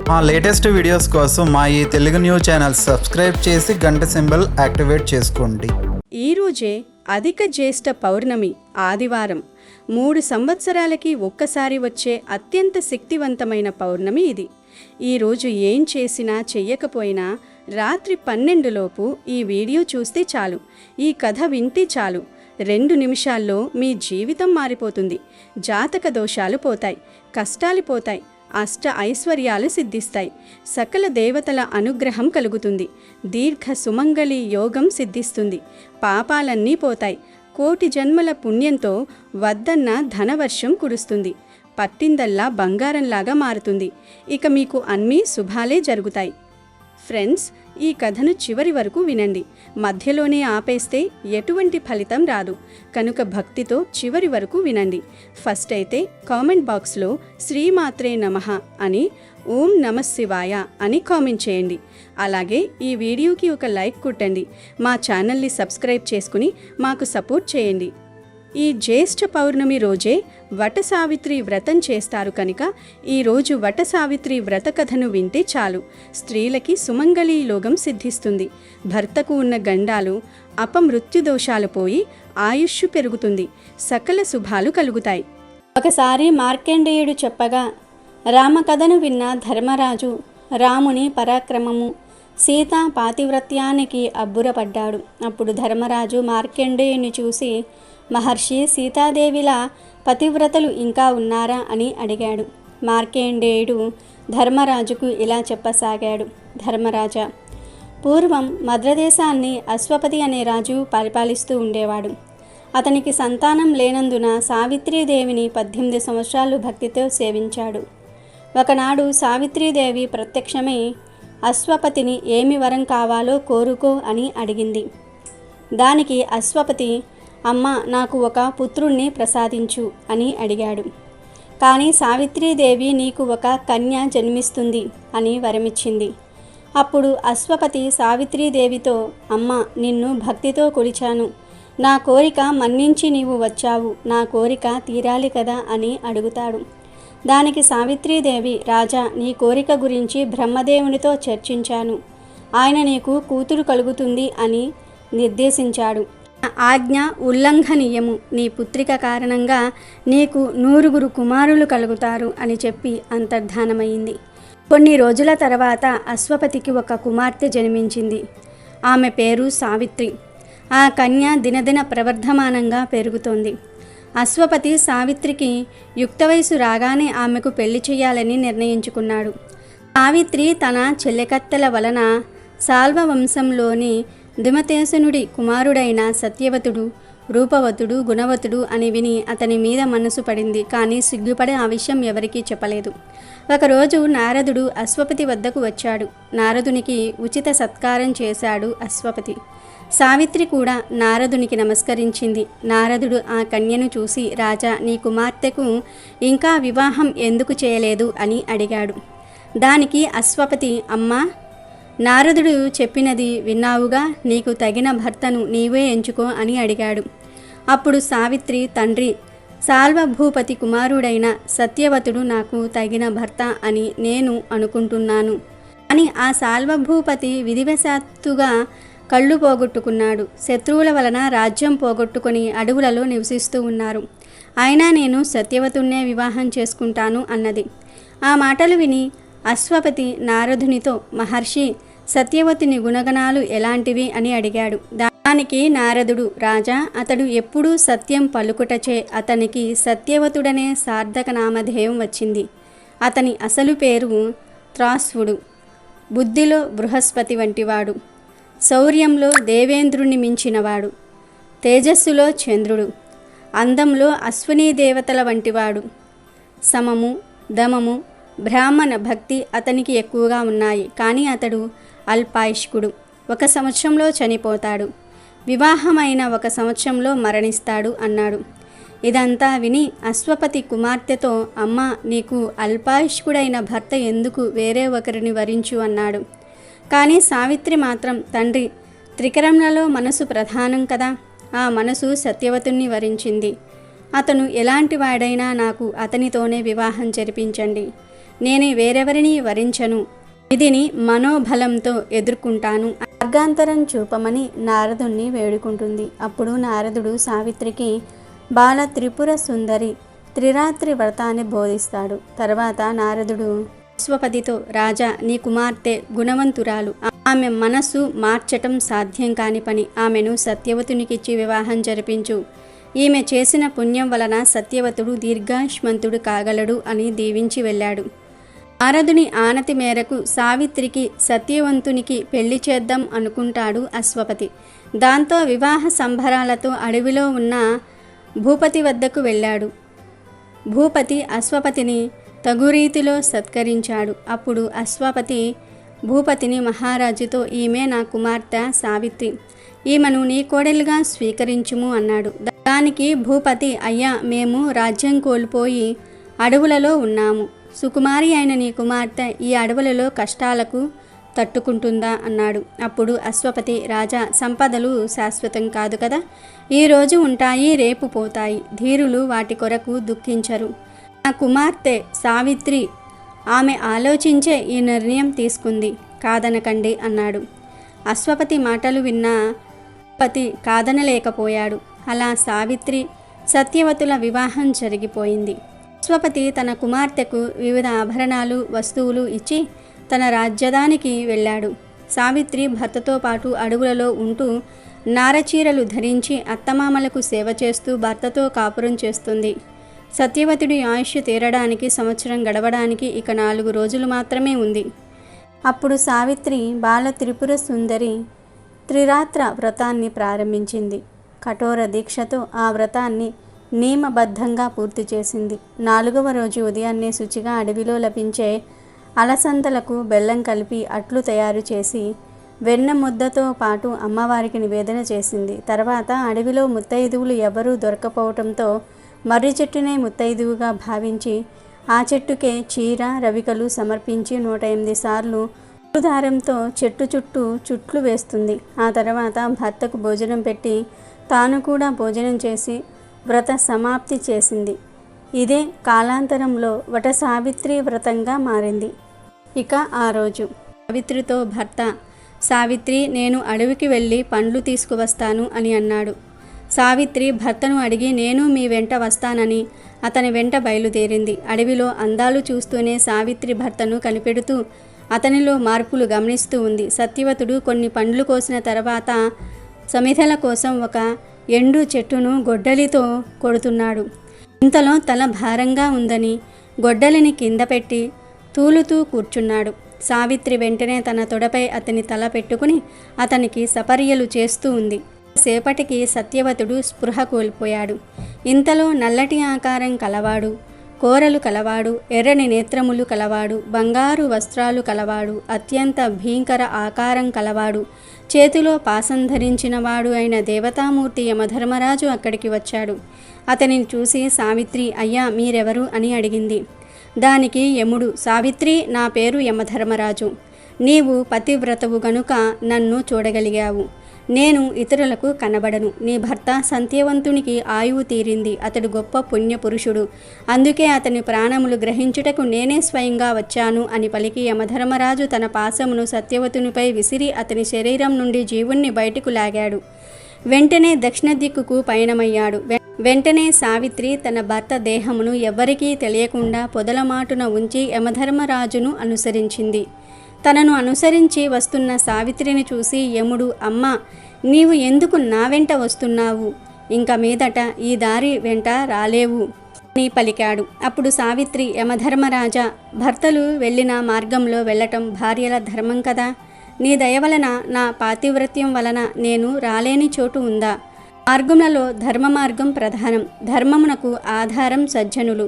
మా latest videos కోసం మా ఈ తెలుగు న్యూస్ ఛానల్ సబ్స్క్రైబ్ చేసి గంట సింబల్ యాక్టివేట్ చేసుకోండి. ఈరోజే అధిక జ్యేష్ఠ పౌర్ణమి ఆదివారం. 3 సంవత్సరాలకి ఒక్కసారి వచ్చే అత్యంత శక్తివంతమైన పౌర్ణమి ఇది. ఈరోజు ఏం చేసినా చెయ్యకపోయినా రాత్రి 12లోపు ఈ వీడియో చూస్తే చాలు, ఈ కథ వింటే చాలు, 2 నిమిషాల్లో మీ జీవితం మారిపోతుంది. జాతక దోషాలు పోతాయి, కష్టాలు పోతాయి, అష్ట ఐశ్వర్యాలు సిద్ధిస్తాయి, సకల దేవతల అనుగ్రహం కలుగుతుంది, దీర్ఘ సుమంగళి యోగం సిద్ధిస్తుంది, పాపాలన్నీ పోతాయి, కోటి జన్మల పుణ్యంతో వద్దన్న ధనవర్షం కురుస్తుంది, పట్టిందల్లా బంగారంలాగా మారుతుంది. ఇక మీకు అన్నీ శుభాలే జరుగుతాయి. ఫ్రెండ్స్, ఈ కథను చివరి వరకు వినండి. మధ్యలోనే ఆపేస్తే ఎటువంటి ఫలితం రాదు కనుక భక్తితో చివరి వరకు వినండి. ఫస్ట్ అయితే కామెంట్ బాక్స్లో శ్రీమాత్రే నమః అని, ఓం నమః శివాయ అని కామెంట్ చేయండి. అలాగే ఈ వీడియోకి ఒక లైక్ కొట్టండి. మా ఛానల్ని సబ్స్క్రైబ్ చేసుకుని మాకు సపోర్ట్ చేయండి. ఈ జ్యేష్ఠ పౌర్ణమి రోజే వట సావిత్రి వ్రతం చేస్తారు కనుక ఈరోజు వట సావిత్రి వ్రత కథను వింటే చాలు, స్త్రీలకి సుమంగళీ యోగం సిద్ధిస్తుంది, భర్తకు ఉన్న గండాలు అపమృత్యు దోషాలు పోయి ఆయుష్ పెరుగుతుంది, సకల శుభాలు కలుగుతాయి. ఒకసారి మార్కండేయుడు చెప్పగా రామకథను విన్న ధర్మరాజు రాముని పరాక్రమము, సీతా పాతివ్రత్యానికి అబ్బురపడ్డాడు. అప్పుడు ధర్మరాజు మార్కండేయుని చూసి, మహర్షి, సీతాదేవిలా పతివ్రతలు ఇంకా ఉన్నారా అని అడిగాడు. మార్కండేయుడు ధర్మరాజుకు ఇలా చెప్పసాగాడు. ధర్మరాజా, పూర్వం మద్రదేశాన్ని అశ్వపతి అనే రాజు పరిపాలిస్తూ ఉండేవాడు. అతనికి సంతానం లేనందున సావిత్రీదేవిని 18 సంవత్సరాలు భక్తితో సేవించాడు. ఒకనాడు సావిత్రీదేవి ప్రత్యక్షమై అశ్వపతిని ఏమి వరం కావాలో కోరుకో అని అడిగింది. దానికి అశ్వపతి, అమ్మ, నాకు ఒక పుత్రుణ్ణి ప్రసాదించు అని అడిగాడు. కానీ సావిత్రీదేవి నీకు ఒక కన్య జన్మిస్తుంది అని వరమిచ్చింది. అప్పుడు అశ్వపతి సావిత్రీదేవితో, అమ్మ, నిన్ను భక్తితో కొలిచాను, నా కోరిక మన్నించి నీవు వచ్చావు, నా కోరిక తీరాలి కదా అని అడుగుతాడు. దానికి సావిత్రీదేవి, రాజా, నీ కోరిక గురించి బ్రహ్మదేవునితో చర్చించాను, ఆయన నీకు కూతురు కలుగుతుంది అని నిర్దేశించాడు. ఆజ్ఞ ఉల్లంఘనీయము, నీ పుత్రిక కారణంగా నీకు 9 కుమారులు కలుగుతారు అని చెప్పి అంతర్ధానమైంది. కొన్ని రోజుల తర్వాత అశ్వపతికి ఒక కుమార్తె జన్మించింది. ఆమె పేరు సావిత్రి. ఆ కన్య దినదిన ప్రవర్ధమానంగా పెరుగుతోంది. అశ్వపతి సావిత్రికి యుక్త వయసు రాగానే ఆమెకు పెళ్లి చేయాలని నిర్ణయించుకున్నాడు. సావిత్రి తన చెల్లెకత్తెల వలన సాల్వ వంశంలోని దిమతేశనుడి కుమారుడైన సత్యవతుడు రూపవతుడు గుణవతుడు అని విని అతని మీద మనసు పడింది. కానీ సిగ్గుపడి ఆ విషయం ఎవరికీ చెప్పలేదు. ఒకరోజు నారదుడు అశ్వపతి వద్దకు వచ్చాడు. నారదునికి ఉచిత సత్కారం చేశాడు అశ్వపతి. సావిత్రి కూడా నారదునికి నమస్కరించింది. నారదుడు ఆ కన్యను చూసి, రాజా, నీ కుమార్తెకు ఇంకా వివాహం ఎందుకు చేయలేదు అని అడిగాడు. దానికి అశ్వపతి, అమ్మా, నారదుడు చెప్పినది విన్నావుగా, నీకు తగిన భర్తను నీవే ఎంచుకో అని అడిగాడు. అప్పుడు సావిత్రి, తండ్రి, సాల్వభూపతి కుమారుడైన సత్యవతుడు నాకు తగిన భర్త అని నేను అనుకుంటున్నాను. అని ఆ సాల్వభూపతి విధివశాత్తుగా కళ్ళు పోగొట్టుకున్నాడు. శత్రువుల వలన రాజ్యం పోగొట్టుకొని అడవులలో నివసిస్తూ ఉన్నారు. అయినా నేను సత్యవతున్నే వివాహం చేసుకుంటాను అన్నది. ఆ మాటలు విని అశ్వపతి నారదునితో, మహర్షి, సత్యవతుని గుణగణాలు ఎలాంటివి అని అడిగాడు. దానికి నారదుడు, రాజా, అతడు ఎప్పుడూ సత్యం పలుకుటచే అతనికి సత్యవతుడనే సార్థక నామధేయం వచ్చింది. అతని అసలు పేరు త్రాస్వుడు, బుద్ధిలో బృహస్పతి వంటివాడు, శౌర్యంలో దేవేంద్రుని మించినవాడు, తేజస్సులో చంద్రుడు, అందంలో అశ్వినీ దేవతల వంటివాడు, సమము, దమము, బ్రాహ్మణ భక్తి అతనికి ఎక్కువగా ఉన్నాయి. కానీ అతడు అల్పాయుష్కుడు, 1 సంవత్సరంలో చనిపోతాడు, వివాహమైన 1 సంవత్సరంలో మరణిస్తాడు అన్నాడు. ఇదంతా విని అశ్వపతి కుమార్తెతో, అమ్మ, నీకు అల్పాయుష్కుడైన భర్త ఎందుకు, వేరే ఒకరిని వరించు అన్నాడు. కానీ సావిత్రి మాత్రం, తండ్రి, త్రికరణలో మనసు ప్రధానం కదా, ఆ మనసు సత్యవతుణ్ణి వరించింది. అతను ఎలాంటి వాడైనా నాకు అతనితోనే వివాహం జరిపించండి. నేను వేరెవరిని వరించను, విధిని మనోబలంతో ఎదుర్కొంటాను. మార్గాంతరం చూపమని నారదుణ్ణి వేడుకుంటుంది. అప్పుడు నారదుడు సావిత్రికి బాల త్రిపుర సుందరి త్రిరాత్రి వ్రతాన్ని బోధిస్తాడు. తర్వాత నారదుడు అశ్వపతితో, రాజా, నీ కుమార్తె గుణవంతురాలు, ఆమె మనసు మార్చటం సాధ్యం కాని పని. ఆమెను సత్యవతునికిచ్చి వివాహం జరిపించు. ఈమె చేసిన పుణ్యం వలన సత్యవతుడు దీర్ఘాయుష్మంతుడు కాగలడు అని దీవించి వెళ్ళాడు. నారదుని ఆనతి మేరకు సావిత్రికి సత్యవంతునికి పెళ్లి చేద్దాం అనుకుంటాడు అశ్వపతి. దాంతో వివాహ సంబరాలతో అడవిలో ఉన్న భూపతి వద్దకు వెళ్ళాడు. భూపతి అశ్వపతిని తగు రీతిలో సత్కరించాడు. అప్పుడు అశ్వపతి భూపతిని మహారాజుతో, ఈమె నా కుమార్తె సావిత్రి, ఈమెను నీ కోడలుగా స్వీకరించుము అన్నాడు. దానికి భూపతి, అయ్యా, మేము రాజ్యం కోల్పోయి అడవులలో ఉన్నాము. సుకుమారి అయిన నీ కుమార్తె ఈ అడవులలో కష్టాలకు తట్టుకుంటుందా అన్నాడు. అప్పుడు అశ్వపతి, రాజా, సంపదలు శాశ్వతం కాదు కదా, ఈరోజు ఉంటాయి, రేపు పోతాయి. ధీరులు వాటి కొరకు దుఃఖించరు. నా కుమార్తె సావిత్రి ఆమె ఆలోచించే ఈ నిర్ణయం తీసుకుంది, కాదనకండి అన్నాడు. అశ్వపతి మాటలు విన్న పతి కాదనలేకపోయాడు. అలా సావిత్రి సత్యవతుల వివాహం జరిగిపోయింది. అశ్వపతి తన కుమార్తెకు వివిధ ఆభరణాలు, వస్తువులు ఇచ్చి తన రాజ్యదానికి వెళ్ళాడు. సావిత్రి భర్తతో పాటు అడవులలో ఉంటూ నారచీరలు ధరించి అత్తమామలకు సేవ చేస్తూ భర్తతో కాపురం చేస్తుంది. సత్యవతుడి ఆయుష్ తీరడానికి, సంవత్సరం గడవడానికి ఇక 4 రోజులు మాత్రమే ఉంది. అప్పుడు సావిత్రి బాల త్రిపుర సుందరి త్రిరాత్ర వ్రతాన్ని ప్రారంభించింది. కఠోర దీక్షతో ఆ వ్రతాన్ని నియమబద్ధంగా పూర్తి చేసింది. 4వ రోజు ఉదయాన్నే శుచిగా అడవిలో లభించే అలసందలకు బెల్లం కలిపి అట్లు తయారు చేసి వెన్న ముద్దతో పాటు అమ్మవారికి నివేదన చేసింది. తర్వాత అడవిలో ముత్తైదువులు ఎవరూ దొరకపోవటంతో మర్రి చెట్టునే ముత్తైదువుగా భావించి ఆ చెట్టుకే చీర, రవికలు సమర్పించి 108 సార్లు దారంతో చెట్టు చుట్టూ చుట్లు వేస్తుంది. ఆ తర్వాత భర్తకు భోజనం పెట్టి తాను కూడా భోజనం చేసి వ్రత సమాప్తి చేసింది. ఇదే కాలాంతరంలో వట సావిత్రి వ్రతంగా మారింది. ఇక ఆ రోజు సావిత్రితో భర్త, సావిత్రి, నేను అడవికి వెళ్ళి పండ్లు తీసుకువస్తాను అని అన్నాడు. సావిత్రి భర్తను అడిగి, నేను మీ వెంట వస్తానని అతని వెంట బయలుదేరింది. అడవిలో అందాలు చూస్తూనే సావిత్రి భర్తను కనిపెడుతూ అతనిలో మార్పులు గమనిస్తూ ఉంది. సత్యవతుడు కొన్ని పండ్లు కోసిన తర్వాత సమిధల కోసం ఒక ఎండు చెట్టును గొడ్డలితో కొడుతున్నాడు. ఇంతలో తల భారంగా ఉందని గొడ్డలిని కింద పెట్టి తూలుతూ కూర్చున్నాడు. సావిత్రి వెంటనే తన తొడపై అతని తల పెట్టుకుని అతనికి సపర్యలు చేస్తూ ఉంది. సేపటికి సత్యవతుడు స్పృహ కోల్పోయాడు. ఇంతలో నల్లటి ఆకారం కలవాడు, కోరలు కలవాడు, ఎర్రని నేత్రములు కలవాడు, బంగారు వస్త్రాలు కలవాడు, అత్యంత భీకర ఆకారం కలవాడు, చేతిలో పాసం ధరించినవాడు అయిన దేవతామూర్తి యమధర్మరాజు అక్కడికి వచ్చాడు. అతనిని చూసి సావిత్రి, అయ్యా, మీరెవరు అని అడిగింది. దానికి యముడు, సావిత్రి, నా పేరు యమధర్మరాజు. నీవు పతివ్రతవు గనుక నన్ను చూడగలిగావు. నేను ఇతరులకు కనబడను. నీ భర్త సత్యవంతునికి ఆయువు తీరింది. అతడు గొప్ప పుణ్యపురుషుడు. అందుకే అతని ప్రాణములు గ్రహించుటకు నేనే స్వయంగా వచ్చాను అని పలికి యమధర్మరాజు తన పాశమును సత్యవతునిపై విసిరి అతని శరీరం నుండి జీవుణ్ణి బయటకు లాగాడు. వెంటనే దక్షిణ దిక్కుకు పయనమయ్యాడు. వెంటనే సావిత్రి తన భర్త దేహమును ఎవ్వరికీ తెలియకుండా పొదలమాటున ఉంచి యమధర్మరాజును అనుసరించింది. తనను అనుసరించి వస్తున్న సావిత్రిని చూసి యముడు, అమ్మా, నీవు ఎందుకు నా వెంట వస్తున్నావు? ఇంక మీదట ఈ దారి వెంట రాలేవు అని పలికాడు. అప్పుడు సావిత్రి, యమధర్మరాజా, భర్తలు వెళ్ళిన మార్గంలో వెళ్ళటం భార్యల ధర్మం కదా. నీ దయ వలన, నా పాతివ్రత్యం వలన నేను రాలేని చోటు ఉందా? మార్గములలో ధర్మ మార్గం ప్రధానం. ధర్మమునకు ఆధారం సజ్జనులు.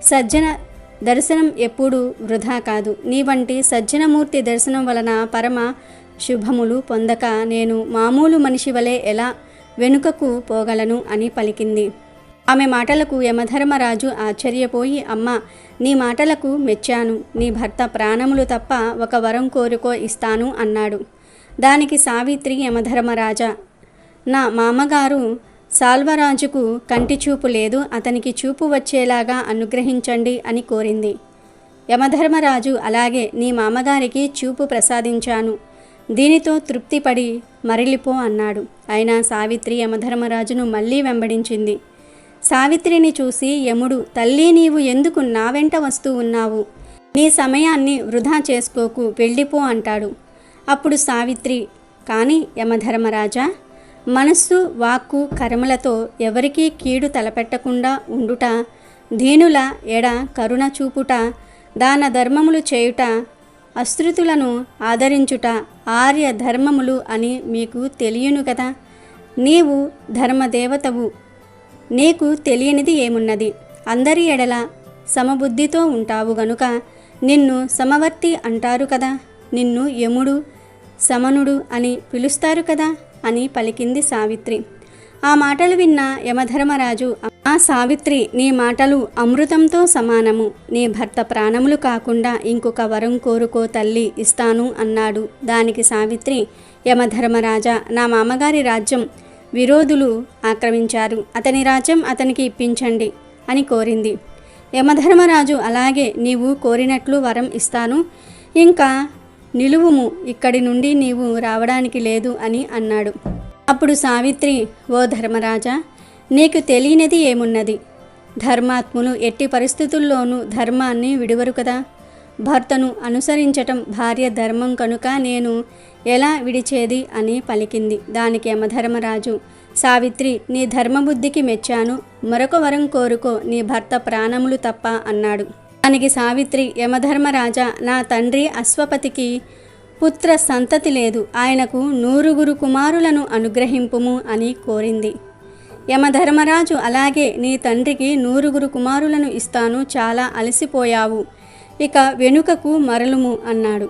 సజ్జన దర్శనం ఎప్పుడూ వృధా కాదు. నీ వంటి సజ్జనమూర్తి దర్శనం వలన పరమ శుభములు పొందక నేను మామూలు మనిషి వలె ఎలా వెనుకకు పోగలను అని పలికింది. ఆమె మాటలకు యమధర్మరాజు ఆశ్చర్యపోయి, అమ్మా, నీ మాటలకు మెచ్చాను. నీ భర్త ప్రాణములు తప్ప ఒక వరం కోరుకో, ఇస్తాను అన్నాడు. దానికి సావిత్రి, యమధర్మరాజా, నా మామగారు సాల్వరాజుకు కంటి చూపు లేదు, అతనికి చూపు వచ్చేలాగా అనుగ్రహించండి అని కోరింది. యమధర్మరాజు అలాగే నీ మామగారికి చూపు ప్రసాదించాను, దీనితో తృప్తిపడి మరలిపో అన్నాడు. అయినా సావిత్రి యమధర్మరాజును మళ్ళీ వెంబడించింది. సావిత్రిని చూసి యముడు, తల్లి నీవు ఎందుకు నా వెంట వస్తూ ఉన్నావు? నీ సమయాన్ని వృధా చేసుకోకు, వెళ్ళిపో అంటాడు. అప్పుడు సావిత్రి, కానీ యమధర్మరాజా, మనస్సు వాక్కు కర్మలతో ఎవరికీ కీడు తలపెట్టకుండా ఉండుట, దీనుల ఎడ కరుణ చూపుట, దాన ధర్మములు చేయుట, అశ్రుతులను ఆదరించుట ఆర్య ధర్మములు అని మీకు తెలియను కదా. నీవు ధర్మదేవతవు, నీకు తెలియనిది ఏమున్నది? అందరి ఎడల సమబుద్ధితో ఉంటావు గనుక నిన్ను సమవర్తి అంటారు కదా, నిన్ను యముడు సమనుడు అని పిలుస్తారు కదా అని పలికింది సావిత్రి. ఆ మాటలు విన్న యమధర్మరాజు, ఆ సావిత్రి, నీ మాటలు అమృతంతో సమానము, నీ భర్త ప్రాణములు కాకుండా ఇంకొక వరం కోరుకో తల్లి, ఇస్తాను అన్నాడు. దానికి సావిత్రి, యమధర్మరాజా, నా మామగారి రాజ్యం విరోధులు ఆక్రమించారు, అతని రాజ్యం అతనికి ఇప్పించండి అని కోరింది. యమధర్మరాజు, అలాగే నీవు కోరినట్లు వరం ఇస్తాను, ఇంకా నిలువుము, ఇక్కడి నుండి నీవు రావడానికి లేదు అని అన్నాడు. అప్పుడు సావిత్రి, ఓ ధర్మరాజా, నీకు తెలియనిది ఏమున్నది? ధర్మాత్ములు ఎట్టి పరిస్థితుల్లోనూ ధర్మాన్ని విడువరు కదా. భర్తను అనుసరించటం భార్య ధర్మం కనుక నేను ఎలా విడిచేది అని పలికింది. దానికి యమధర్మరాజు, సావిత్రి, నీ ధర్మబుద్ధికి మెచ్చాను, మరొక వరం కోరుకో, నీ భర్త ప్రాణములు తప్ప అన్నాడు. దానికి సావిత్రి, యమధర్మరాజా, నా తండ్రి అశ్వపతికి పుత్ర సంతతి లేదు, ఆయనకు 100 కుమారులను అనుగ్రహింపుము అని కోరింది. యమధర్మరాజు, అలాగే నీ తండ్రికి 100 కుమారులను ఇస్తాను, చాలా అలసిపోయావు, ఇక వెనుకకు మరలుము అన్నాడు.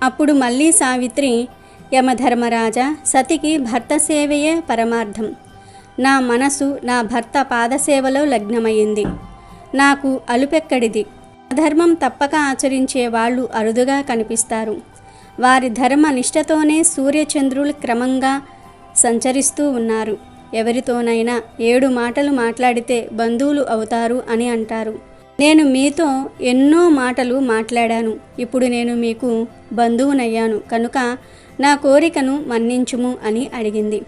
అప్పుడు మళ్ళీ సావిత్రి, యమధర్మరాజా, సతికి భర్త సేవయే పరమార్థం, నా మనసు నా భర్త పాదసేవలో లగ్నమైంది, నాకు అలుపెక్కడిది. అధర్మం తప్పక ఆచరించే వాళ్ళు అరుదుగా కనిపిస్తారు, వారి ధర్మ నిష్ఠతోనే సూర్యచంద్రులు క్రమంగా సంచరిస్తూ ఉన్నారు. ఎవరితోనైనా 7 మాటలు మాట్లాడితే బంధువులు అవుతారు అని అంటారు. నేను మీతో ఎన్నో మాటలు మాట్లాడాను, ఇప్పుడు నేను మీకు బంధువునయ్యాను కనుక నా కోరికను మన్నించుము అని అడిగింది.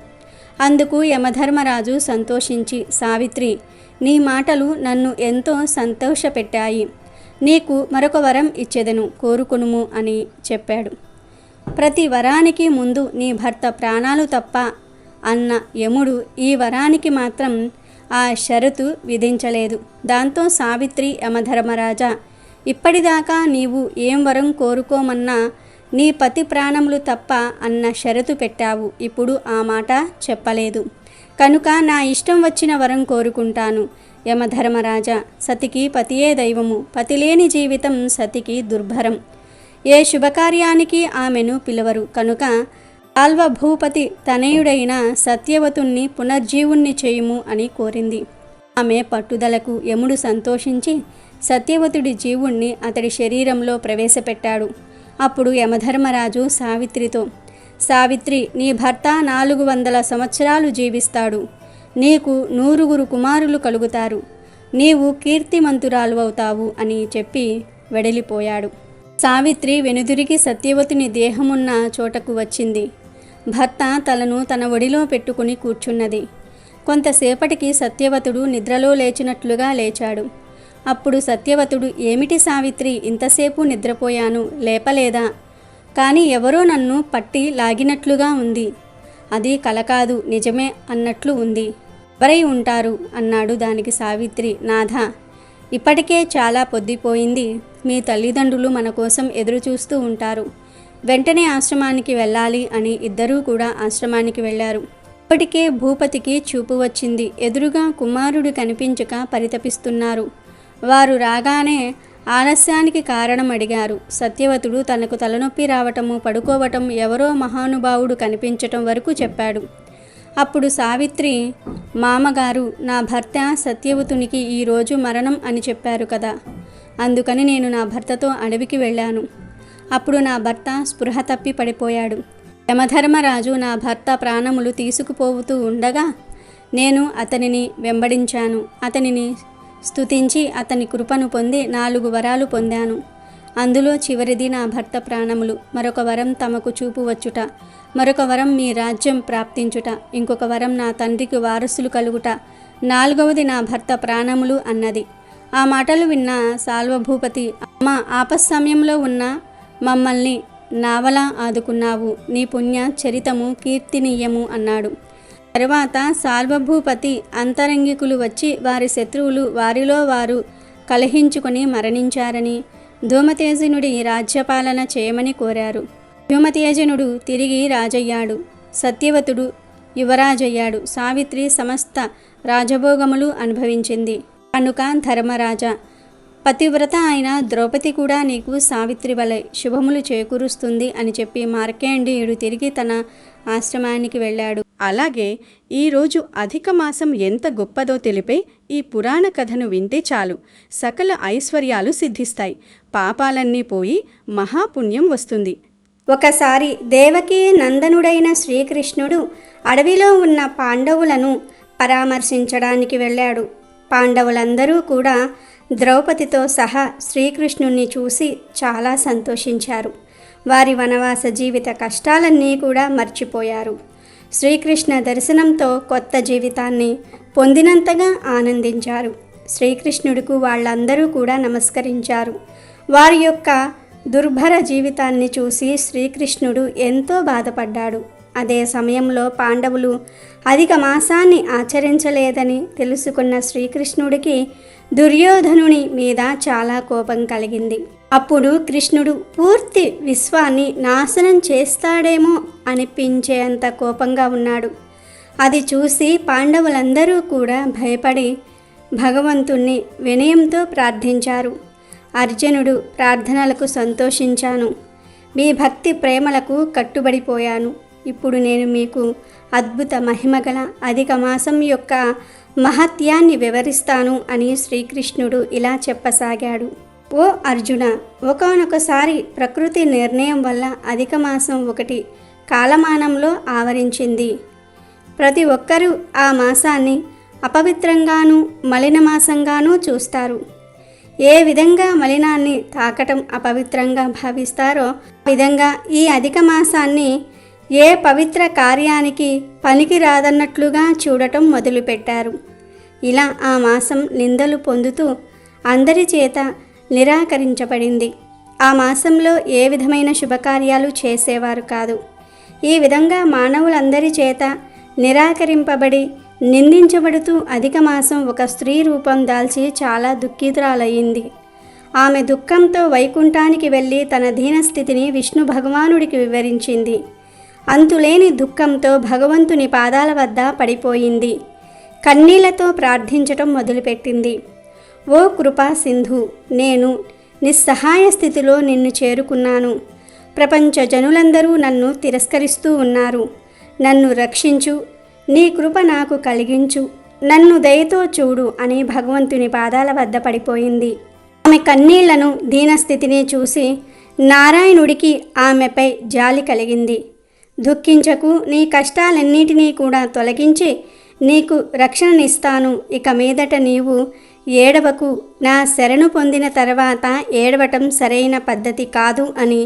అందుకు యమధర్మరాజు సంతోషించి, సావిత్రి, నీ మాటలు నన్ను ఎంతో సంతోషపెట్టాయి, నీకు మరొక వరం ఇచ్చెదను, కోరుకొనుము అని చెప్పాడు. ప్రతి వరానికి ముందు నీ భర్త ప్రాణాలు తప్ప అన్న యముడు ఈ వరానికి మాత్రం ఆ షరతు విధించలేదు. దాంతో సావిత్రి, యమధర్మరాజా, ఇప్పటిదాకా నీవు ఏం వరం కోరుకోమన్నా నీ పతి ప్రాణములు తప్ప అన్న షరతు పెట్టావు, ఇప్పుడు ఆ మాట చెప్పలేదు కనుక నా ఇష్టం వచ్చిన వరం కోరుకుంటాను. యమధర్మరాజా, సతికి పతియే దైవము, పతిలేని జీవితం సతికి దుర్భరం, ఏ శుభకార్యానికి ఆమెను పిలవరు కనుక ఆల్వభూపతి తనయుడైన సత్యవతుణ్ణి పునర్జీవుణ్ణి చేయుము అని కోరింది. ఆమె పట్టుదలకు యముడు సంతోషించి సత్యవతుడి జీవుణ్ణి అతడి శరీరంలో ప్రవేశపెట్టాడు. అప్పుడు యమధర్మరాజు సావిత్రితో, సావిత్రి, నీ భర్త 400 సంవత్సరాలు జీవిస్తాడు, నీకు 100 కుమారులు కలుగుతారు, నీవు కీర్తిమంతురాలు అవుతావు అని చెప్పి వెడలిపోయాడు. సావిత్రి వెనుదిరిగి సత్యవతుని దేహమున్న చోటకు వచ్చింది. భర్త తలను తన ఒడిలో పెట్టుకుని కూర్చున్నది. కొంతసేపటికి సత్యవతుడు నిద్రలో లేచినట్లుగా లేచాడు. అప్పుడు సత్యవతుడు, ఏమిటి సావిత్రి, ఇంతసేపు నిద్రపోయాను, లేపలేదా? కానీ ఎవరో నన్ను పట్టి లాగినట్లుగా ఉంది, అది కల కాదు, నిజమే అన్నట్లు ఉంది, ఎవరై ఉంటారు అన్నాడు. దానికి సావిత్రి, నాథా, ఇప్పటికే చాలా పొద్దుపోయింది, మీ తల్లిదండ్రులు మన కోసం ఎదురు చూస్తూ ఉంటారు, వెంటనే ఆశ్రమానికి వెళ్ళాలి అని ఇద్దరూ కూడా ఆశ్రమానికి వెళ్ళారు. ఇప్పటికే భూపతికి చూపు వచ్చింది, ఎదురుగా కుమారుడు కనిపించక పరితపిస్తున్నారు. వారు రాగానే ఆలస్యానికి కారణం అడిగారు. సత్యవతుడు తనకు తలనొప్పి రావటము, పడుకోవటం, ఎవరో మహానుభావుడు కనిపించటం వరకు చెప్పాడు. అప్పుడు సావిత్రి, మామగారు, నా భర్త సత్యవతునికి ఈరోజు మరణం అని చెప్పారు కదా, అందుకని నేను నా భర్తతో అడవికి వెళ్ళాను. అప్పుడు నా భర్త స్పృహ తప్పి పడిపోయాడు. యమధర్మరాజు నా భర్త ప్రాణములు తీసుకుపోతూ ఉండగా నేను అతనిని వెంబడించాను, అతనిని స్తుతించి అతని కృపను పొంది 4 వరాలు పొందాను. అందులో చివరిది నా భర్త ప్రాణములు, మరొక వరం తమకు చూపు వచ్చుట, మరొక వరం మీ రాజ్యం ప్రాప్తించుట, ఇంకొక వరం నా తండ్రికి వారసులు కలుగుట, నాలుగవది నా భర్త ప్రాణములు అన్నది. ఆ మాటలు విన్న సాల్వభూపతి, అమ్మ, ఆపస్సమయంలో ఉన్న మమ్మల్ని నావలా ఆదుకున్నావు, నీ పుణ్య చరితము కీర్తినీయము అన్నాడు. తరువాత సాల్వభూపతి అంతరంగికులు వచ్చి వారి శత్రువులు వారిలో వారు కలహించుకొని మరణించారని, ధూమతేజనుడి రాజ్యపాలన చేయమని కోరారు. ధూమతేజనుడు తిరిగి రాజయ్యాడు, సత్యవతుడు యువరాజయ్యాడు, సావిత్రి సమస్త రాజభోగములు అనుభవించింది. కనుక ధర్మరాజా, పతివ్రత అయిన ద్రౌపది కూడా నీకు సావిత్రి వలె శుభములు చేకూరుస్తుంది అని చెప్పి మార్కండేయుడు తిరిగి తన ఆశ్రమానికి వెళ్ళాడు. అలాగే ఈరోజు అధిక మాసం ఎంత గొప్పదో తెలిపే ఈ పురాణ కథను వింటే చాలు, సకల ఐశ్వర్యాలు సిద్ధిస్తాయి, పాపాలన్నీ పోయి మహాపుణ్యం వస్తుంది. ఒకసారి దేవకీ నందనుడైన శ్రీకృష్ణుడు అడవిలో ఉన్న పాండవులను పరామర్శించడానికి వెళ్ళాడు. పాండవులందరూ కూడా ద్రౌపదితో సహా శ్రీకృష్ణుణ్ణి చూసి చాలా సంతోషించారు. వారి వనవాస జీవిత కష్టాలన్నీ కూడా మర్చిపోయారు. శ్రీకృష్ణ దర్శనంతో కొత్త జీవితాన్ని పొందినంతగా ఆనందించారు. శ్రీకృష్ణుడికి వాళ్ళందరూ కూడా నమస్కరించారు. వారి యొక్క దుర్భర జీవితాన్ని చూసి శ్రీకృష్ణుడు ఎంతో బాధపడ్డాడు. అదే సమయంలో పాండవులు అధిక మాసాన్ని ఆచరించలేదని తెలుసుకున్న శ్రీకృష్ణుడికి దుర్యోధనుని మీద చాలా కోపం కలిగింది. అప్పుడు కృష్ణుడు పూర్తి విశ్వాన్ని నాశనం చేస్తాడేమో అనిపించేంత కోపంగా ఉన్నాడు. అది చూసి పాండవులందరూ కూడా భయపడి భగవంతుణ్ణి వినయంతో ప్రార్థించారు. అర్జునుడు ప్రార్థనలకు సంతోషించాను, మీ భక్తి ప్రేమలకు కట్టుబడిపోయాను. ఇప్పుడు నేను మీకు అద్భుత మహిమగల అధిక మాసం యొక్క మహత్యాన్ని వివరిస్తాను అని శ్రీకృష్ణుడు ఇలా చెప్పసాగాడు. ఓ అర్జున, ఒకానొకసారి ప్రకృతి నిర్ణయం వల్ల అధిక మాసం ఒకటి కాలమానంలో ఆవరించింది. ప్రతి ఒక్కరూ ఆ మాసాన్ని అపవిత్రంగానూ మలినమాసంగానూ చూస్తారు. ఏ విధంగా మలినాన్ని తాకటం అపవిత్రంగా భావిస్తారో ఆ విధంగా ఈ అధిక మాసాన్ని ఏ పవిత్ర కార్యానికి పనికి రాదన్నట్లుగా చూడటం మొదలుపెట్టారు. ఇలా ఆ మాసం నిందలు పొందుతూ అందరి చేత నిరాకరించబడింది. ఆ మాసంలో ఏ విధమైన శుభకార్యాలు చేసేవారు కాదు. ఈ విధంగా మానవులందరి చేత నిరాకరింపబడి నిందించబడుతూ అధిక మాసం ఒక స్త్రీ రూపం దాల్చి చాలా దుఃఖితురాలయ్యింది. ఆమె దుఃఖంతో వైకుంఠానికి వెళ్ళి తన దీనస్థితిని విష్ణు భగవానుడికి వివరించింది. అంతులేని దుఃఖంతో భగవంతుని పాదాల వద్ద పడిపోయింది. కన్నీళ్లతో ప్రార్థించటం మొదలుపెట్టింది. ఓ కృపా సింధు, నేను నిస్సహాయ స్థితిలో నిన్ను చేరుకున్నాను. ప్రపంచ జనులందరూ నన్ను తిరస్కరిస్తూ ఉన్నారు. నన్ను రక్షించు, నీ కృప నాకు కలిగించు, నన్ను దయతో చూడు అని భగవంతుని పాదాల వద్ద పడిపోయింది. ఆమె కన్నీళ్లను దీనస్థితిని చూసి నారాయణుడికి ఆమెపై జాలి కలిగింది. దుఃఖించకు, నీ కష్టాలన్నిటినీ కూడా తొలగించి నీకు రక్షణనిస్తాను. ఇక మీదట నీవు ఏడవకు. నా శరణు పొందిన తర్వాత ఏడవటం సరైన పద్ధతి కాదు అని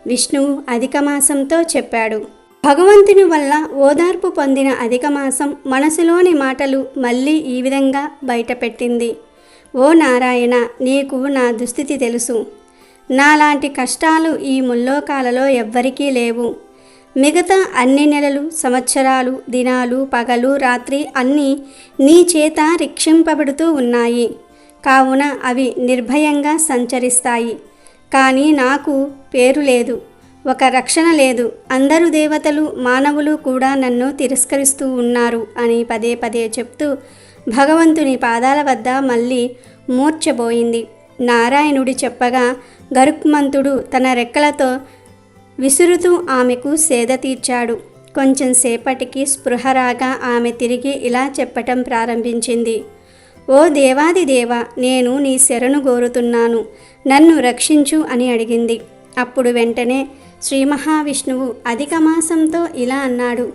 విష్ణువు అధిక మాసంతో చెప్పాడు. భగవంతుని వల్ల ఓదార్పు పొందిన అధిక మాసం మనసులోని మాటలు మళ్ళీ ఈ విధంగా బయటపెట్టింది. ఓ నారాయణ, నీకు నా దుస్థితి తెలుసు. నాలాంటి కష్టాలు ఈ ముల్లోకాలలో ఎవ్వరికీ లేవు. మిగతా అన్ని నెలలు, సంవత్సరాలు, దినాలు, పగలు, రాత్రి అన్నీ నీ చేత రక్షింపబడుతూ ఉన్నాయి. కావున అవి నిర్భయంగా సంచరిస్తాయి. కానీ నాకు పేరు లేదు, ఒక రక్షణ లేదు. అందరూ దేవతలు, మానవులు కూడా నన్ను తిరస్కరిస్తూ ఉన్నారు అని పదే పదే చెప్తూ భగవంతుని పాదాల వద్ద మళ్ళీ మూర్ఛబోయింది. నారాయణుడి చెప్పగా గరుత్మంతుడు తన రెక్కలతో విసురుతూ ఆమెకు సేద తీర్చాడు. కొంచెం సేపటికి స్పృహ రాగా ఆమె తిరిగి ఇలా చెప్పటం ప్రారంభించింది. ఓ దేవాది దేవ, నేను నీ శరణు కోరుతున్నాను, నన్ను రక్షించు అని అడిగింది. అప్పుడు వెంటనే శ్రీ మహావిష్ణువు అధిక మాసంతో ఇలా అన్నాడు.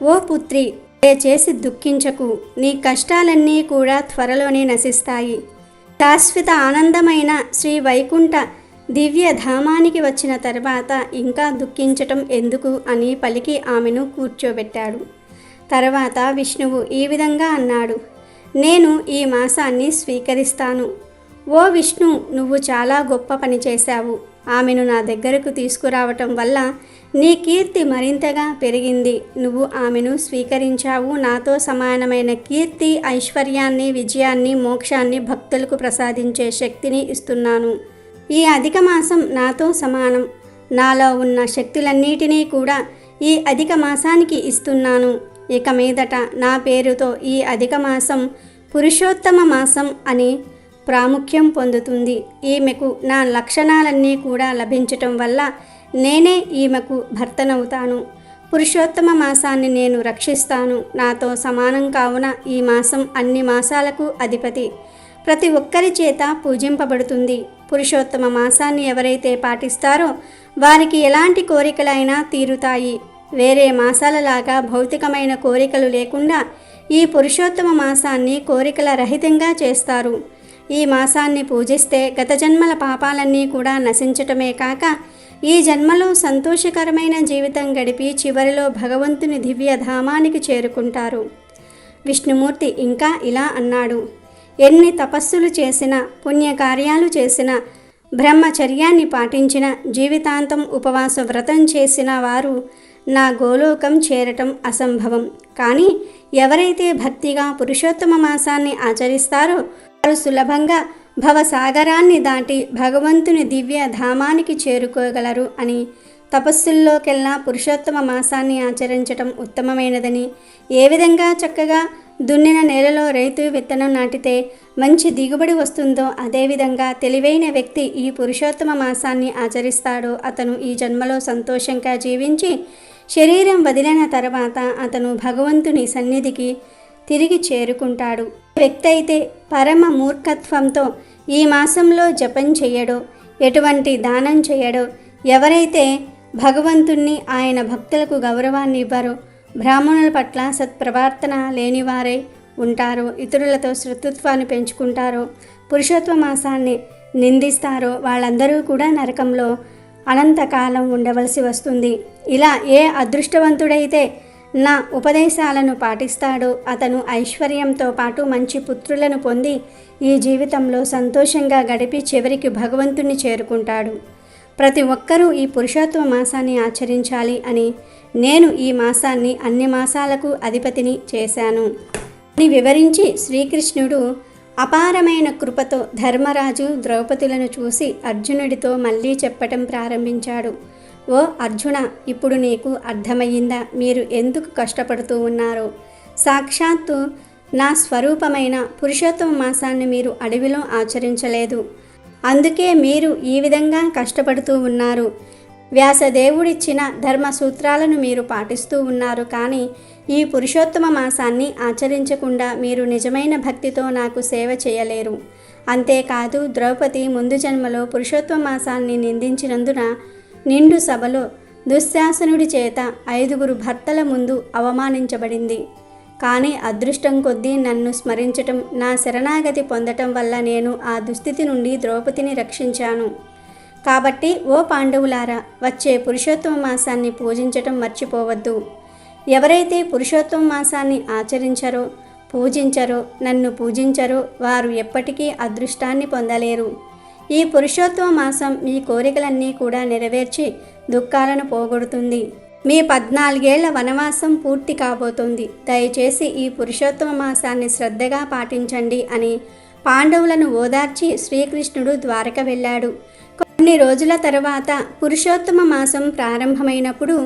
ఓ పుత్రి, దయచేసి దుఃఖించకు. నీ కష్టాలన్నీ కూడా త్వరలోనే నశిస్తాయి. శాశ్వత ఆనందమైన శ్రీ వైకుంఠ దివ్య ధామానికి వచ్చిన తర్వాత ఇంకా దుఃఖించటం ఎందుకు అని పలికి ఆమెను కూర్చోబెట్టాడు. తర్వాత విష్ణువు ఈ విధంగా అన్నాడు, నేను ఈ మాసాన్ని స్వీకరిస్తాను. ఓ విష్ణు, నువ్వు చాలా గొప్ప పని చేశావు. ఆమెను నా దగ్గరకు తీసుకురావటం వల్ల నీ కీర్తి మరింతగా పెరిగింది. నువ్వు ఆమెను స్వీకరించావు. నాతో సమానమైన కీర్తి, ఐశ్వర్యాన్ని, విజయాన్ని, మోక్షాన్ని భక్తులకు ప్రసాదించే శక్తిని ఇస్తున్నాను. ఈ అధిక మాసం నాతో సమానం. నాలో ఉన్న శక్తులన్నిటినీ కూడా ఈ అధిక మాసానికి ఇస్తున్నాను. ఇక మీదట నా పేరుతో ఈ అధిక మాసం పురుషోత్తమ మాసం అని ప్రాముఖ్యం పొందుతుంది. ఈమెకు నా లక్షణాలన్నీ కూడా లభించటం వల్ల నేనే ఈమెకు భర్తనవుతాను. పురుషోత్తమ మాసాన్ని నేను రక్షిస్తాను. నాతో సమానం కావున ఈ మాసం అన్ని మాసాలకు అధిపతి. ప్రతి ఒక్కరి చేత పూజింపబడుతుంది. పురుషోత్తమ మాసాన్ని ఎవరైతే పాటిస్తారో వారికి ఎలాంటి కోరికలైనా తీరుతాయి. వేరే మాసాలలాగా భౌతికమైన కోరికలు లేకుండా ఈ పురుషోత్తమ మాసాన్ని కోరికల రహితంగా చేస్తారు. ఈ మాసాన్ని పూజిస్తే గత జన్మల పాపాలన్నీ కూడా నశించటమే కాక ఈ జన్మలో సంతోషకరమైన జీవితం గడిపి చివరిలో భగవంతుని దివ్య ధామానికి చేరుకుంటారు. విష్ణుమూర్తి ఇంకా ఇలా అన్నాడు, ఎన్ని తపస్సులు చేసినా, పుణ్యకార్యాలు చేసినా, బ్రహ్మచర్యాన్ని పాటించిన, జీవితాంతం ఉపవాస వ్రతం చేసిన వారు నా గోలోకం చేరటం అసంభవం. కానీ ఎవరైతే భక్తిగా పురుషోత్తమ మాసాన్ని ఆచరిస్తారో వారు సులభంగా భవసాగరాన్ని దాటి భగవంతుని దివ్య ధామానికి చేరుకోగలరు అని, తపస్సుల్లోకెల్లా పురుషోత్తమ మాసాన్ని ఆచరించటం ఉత్తమమైనదని, ఏ విధంగా చక్కగా దున్నిన నేలలో రైతు విత్తనం నాటితే మంచి దిగుబడి వస్తుందో అదేవిధంగా తెలివైన వ్యక్తి ఈ పురుషోత్తమ మాసాన్ని ఆచరిస్తాడో అతను ఈ జన్మలో సంతోషంగా జీవించి శరీరం వదిలిన తర్వాత అతను భగవంతుని సన్నిధికి తిరిగి చేరుకుంటాడు. వ్యక్తి అయితే పరమ మూర్ఖత్వంతో ఈ మాసంలో జపం చేయడో, ఎటువంటి దానం చేయడో, ఎవరైతే భగవంతుణ్ణి ఆయన భక్తులకు గౌరవాన్ని ఇవ్వరో, బ్రాహ్మణుల పట్ల సత్ప్రవర్తన లేనివారై ఉంటారో, ఇతరులతో శత్రుత్వాన్ని పెంచుకుంటారో, పురుషోత్తమ మాసాన్ని నిందిస్తారో వాళ్ళందరూ కూడా నరకంలో అనంతకాలం ఉండవలసి వస్తుంది. ఇలా ఏ అదృష్టవంతుడైతే నా ఉపదేశాలను పాటిస్తాడో అతను ఐశ్వర్యంతో పాటు మంచి పుత్రులను పొంది ఈ జీవితంలో సంతోషంగా గడిపి చివరికి భగవంతుని చేరుకుంటాడు. ప్రతి ఒక్కరూ ఈ పురుషోత్తమ మాసాన్ని ఆచరించాలి అని నేను ఈ మాసాన్ని అన్ని మాసాలకు అధిపతిని చేశాను అని వివరించి శ్రీకృష్ణుడు అపారమైన కృపతో ధర్మరాజు ద్రౌపదులను చూసి అర్జునుడితో మళ్ళీ చెప్పటం ప్రారంభించాడు. ఓ అర్జున, ఇప్పుడు నీకు అర్థమయ్యిందా మీరు ఎందుకు కష్టపడుతూ ఉన్నారో? సాక్షాత్తు నా స్వరూపమైన పురుషోత్తమ మాసాన్ని మీరు అడవిలో ఆచరించలేదు. అందుకే మీరు ఈ విధంగా కష్టపడుతూ ఉన్నారు. వ్యాసదేవుడిచ్చిన ధర్మ సూత్రాలను మీరు పాటిస్తూ ఉన్నారు. కానీ ఈ పురుషోత్తమ మాసాన్ని ఆచరించకుండా మీరు నిజమైన భక్తితో నాకు సేవ చేయలేరు. అంతేకాదు, ద్రౌపది ముందు జన్మలో పురుషోత్తమ మాసాన్ని నిందించినందున నిండు సభలో దుశ్శాసనుడి చేత 5 భర్తల ముందు అవమానించబడింది. కానీ అదృష్టం కొద్దీ నన్ను స్మరించటం, నా శరణాగతి పొందటం వల్ల నేను ఆ దుస్థితి నుండి ద్రౌపదిని రక్షించాను. కాబట్టి ఓ పాండవులారా, వచ్చే పురుషోత్తమ మాసాన్ని పూజించటం మర్చిపోవద్దు. ఎవరైతే పురుషోత్తమ మాసాన్ని ఆచరించరో, పూజించరో, నన్ను పూజించరో వారు ఎప్పటికీ అదృష్టాన్ని పొందలేరు. ఈ పురుషోత్తమ మాసం మీ కోరికలన్నీ కూడా నెరవేర్చి దుఃఖాలను పోగొడుతుంది. మీ 14 ఏళ్ల వనవాసం పూర్తి కాబోతోంది. దయచేసి ఈ పురుషోత్తమ మాసాన్ని శ్రద్ధగా పాటించండి అని పాండవులను ఓదార్చి శ్రీకృష్ణుడు ద్వారక వెళ్ళాడు. కొన్ని రోజుల తర్వాత పురుషోత్తమ మాసం ప్రారంభమైనప్పుడు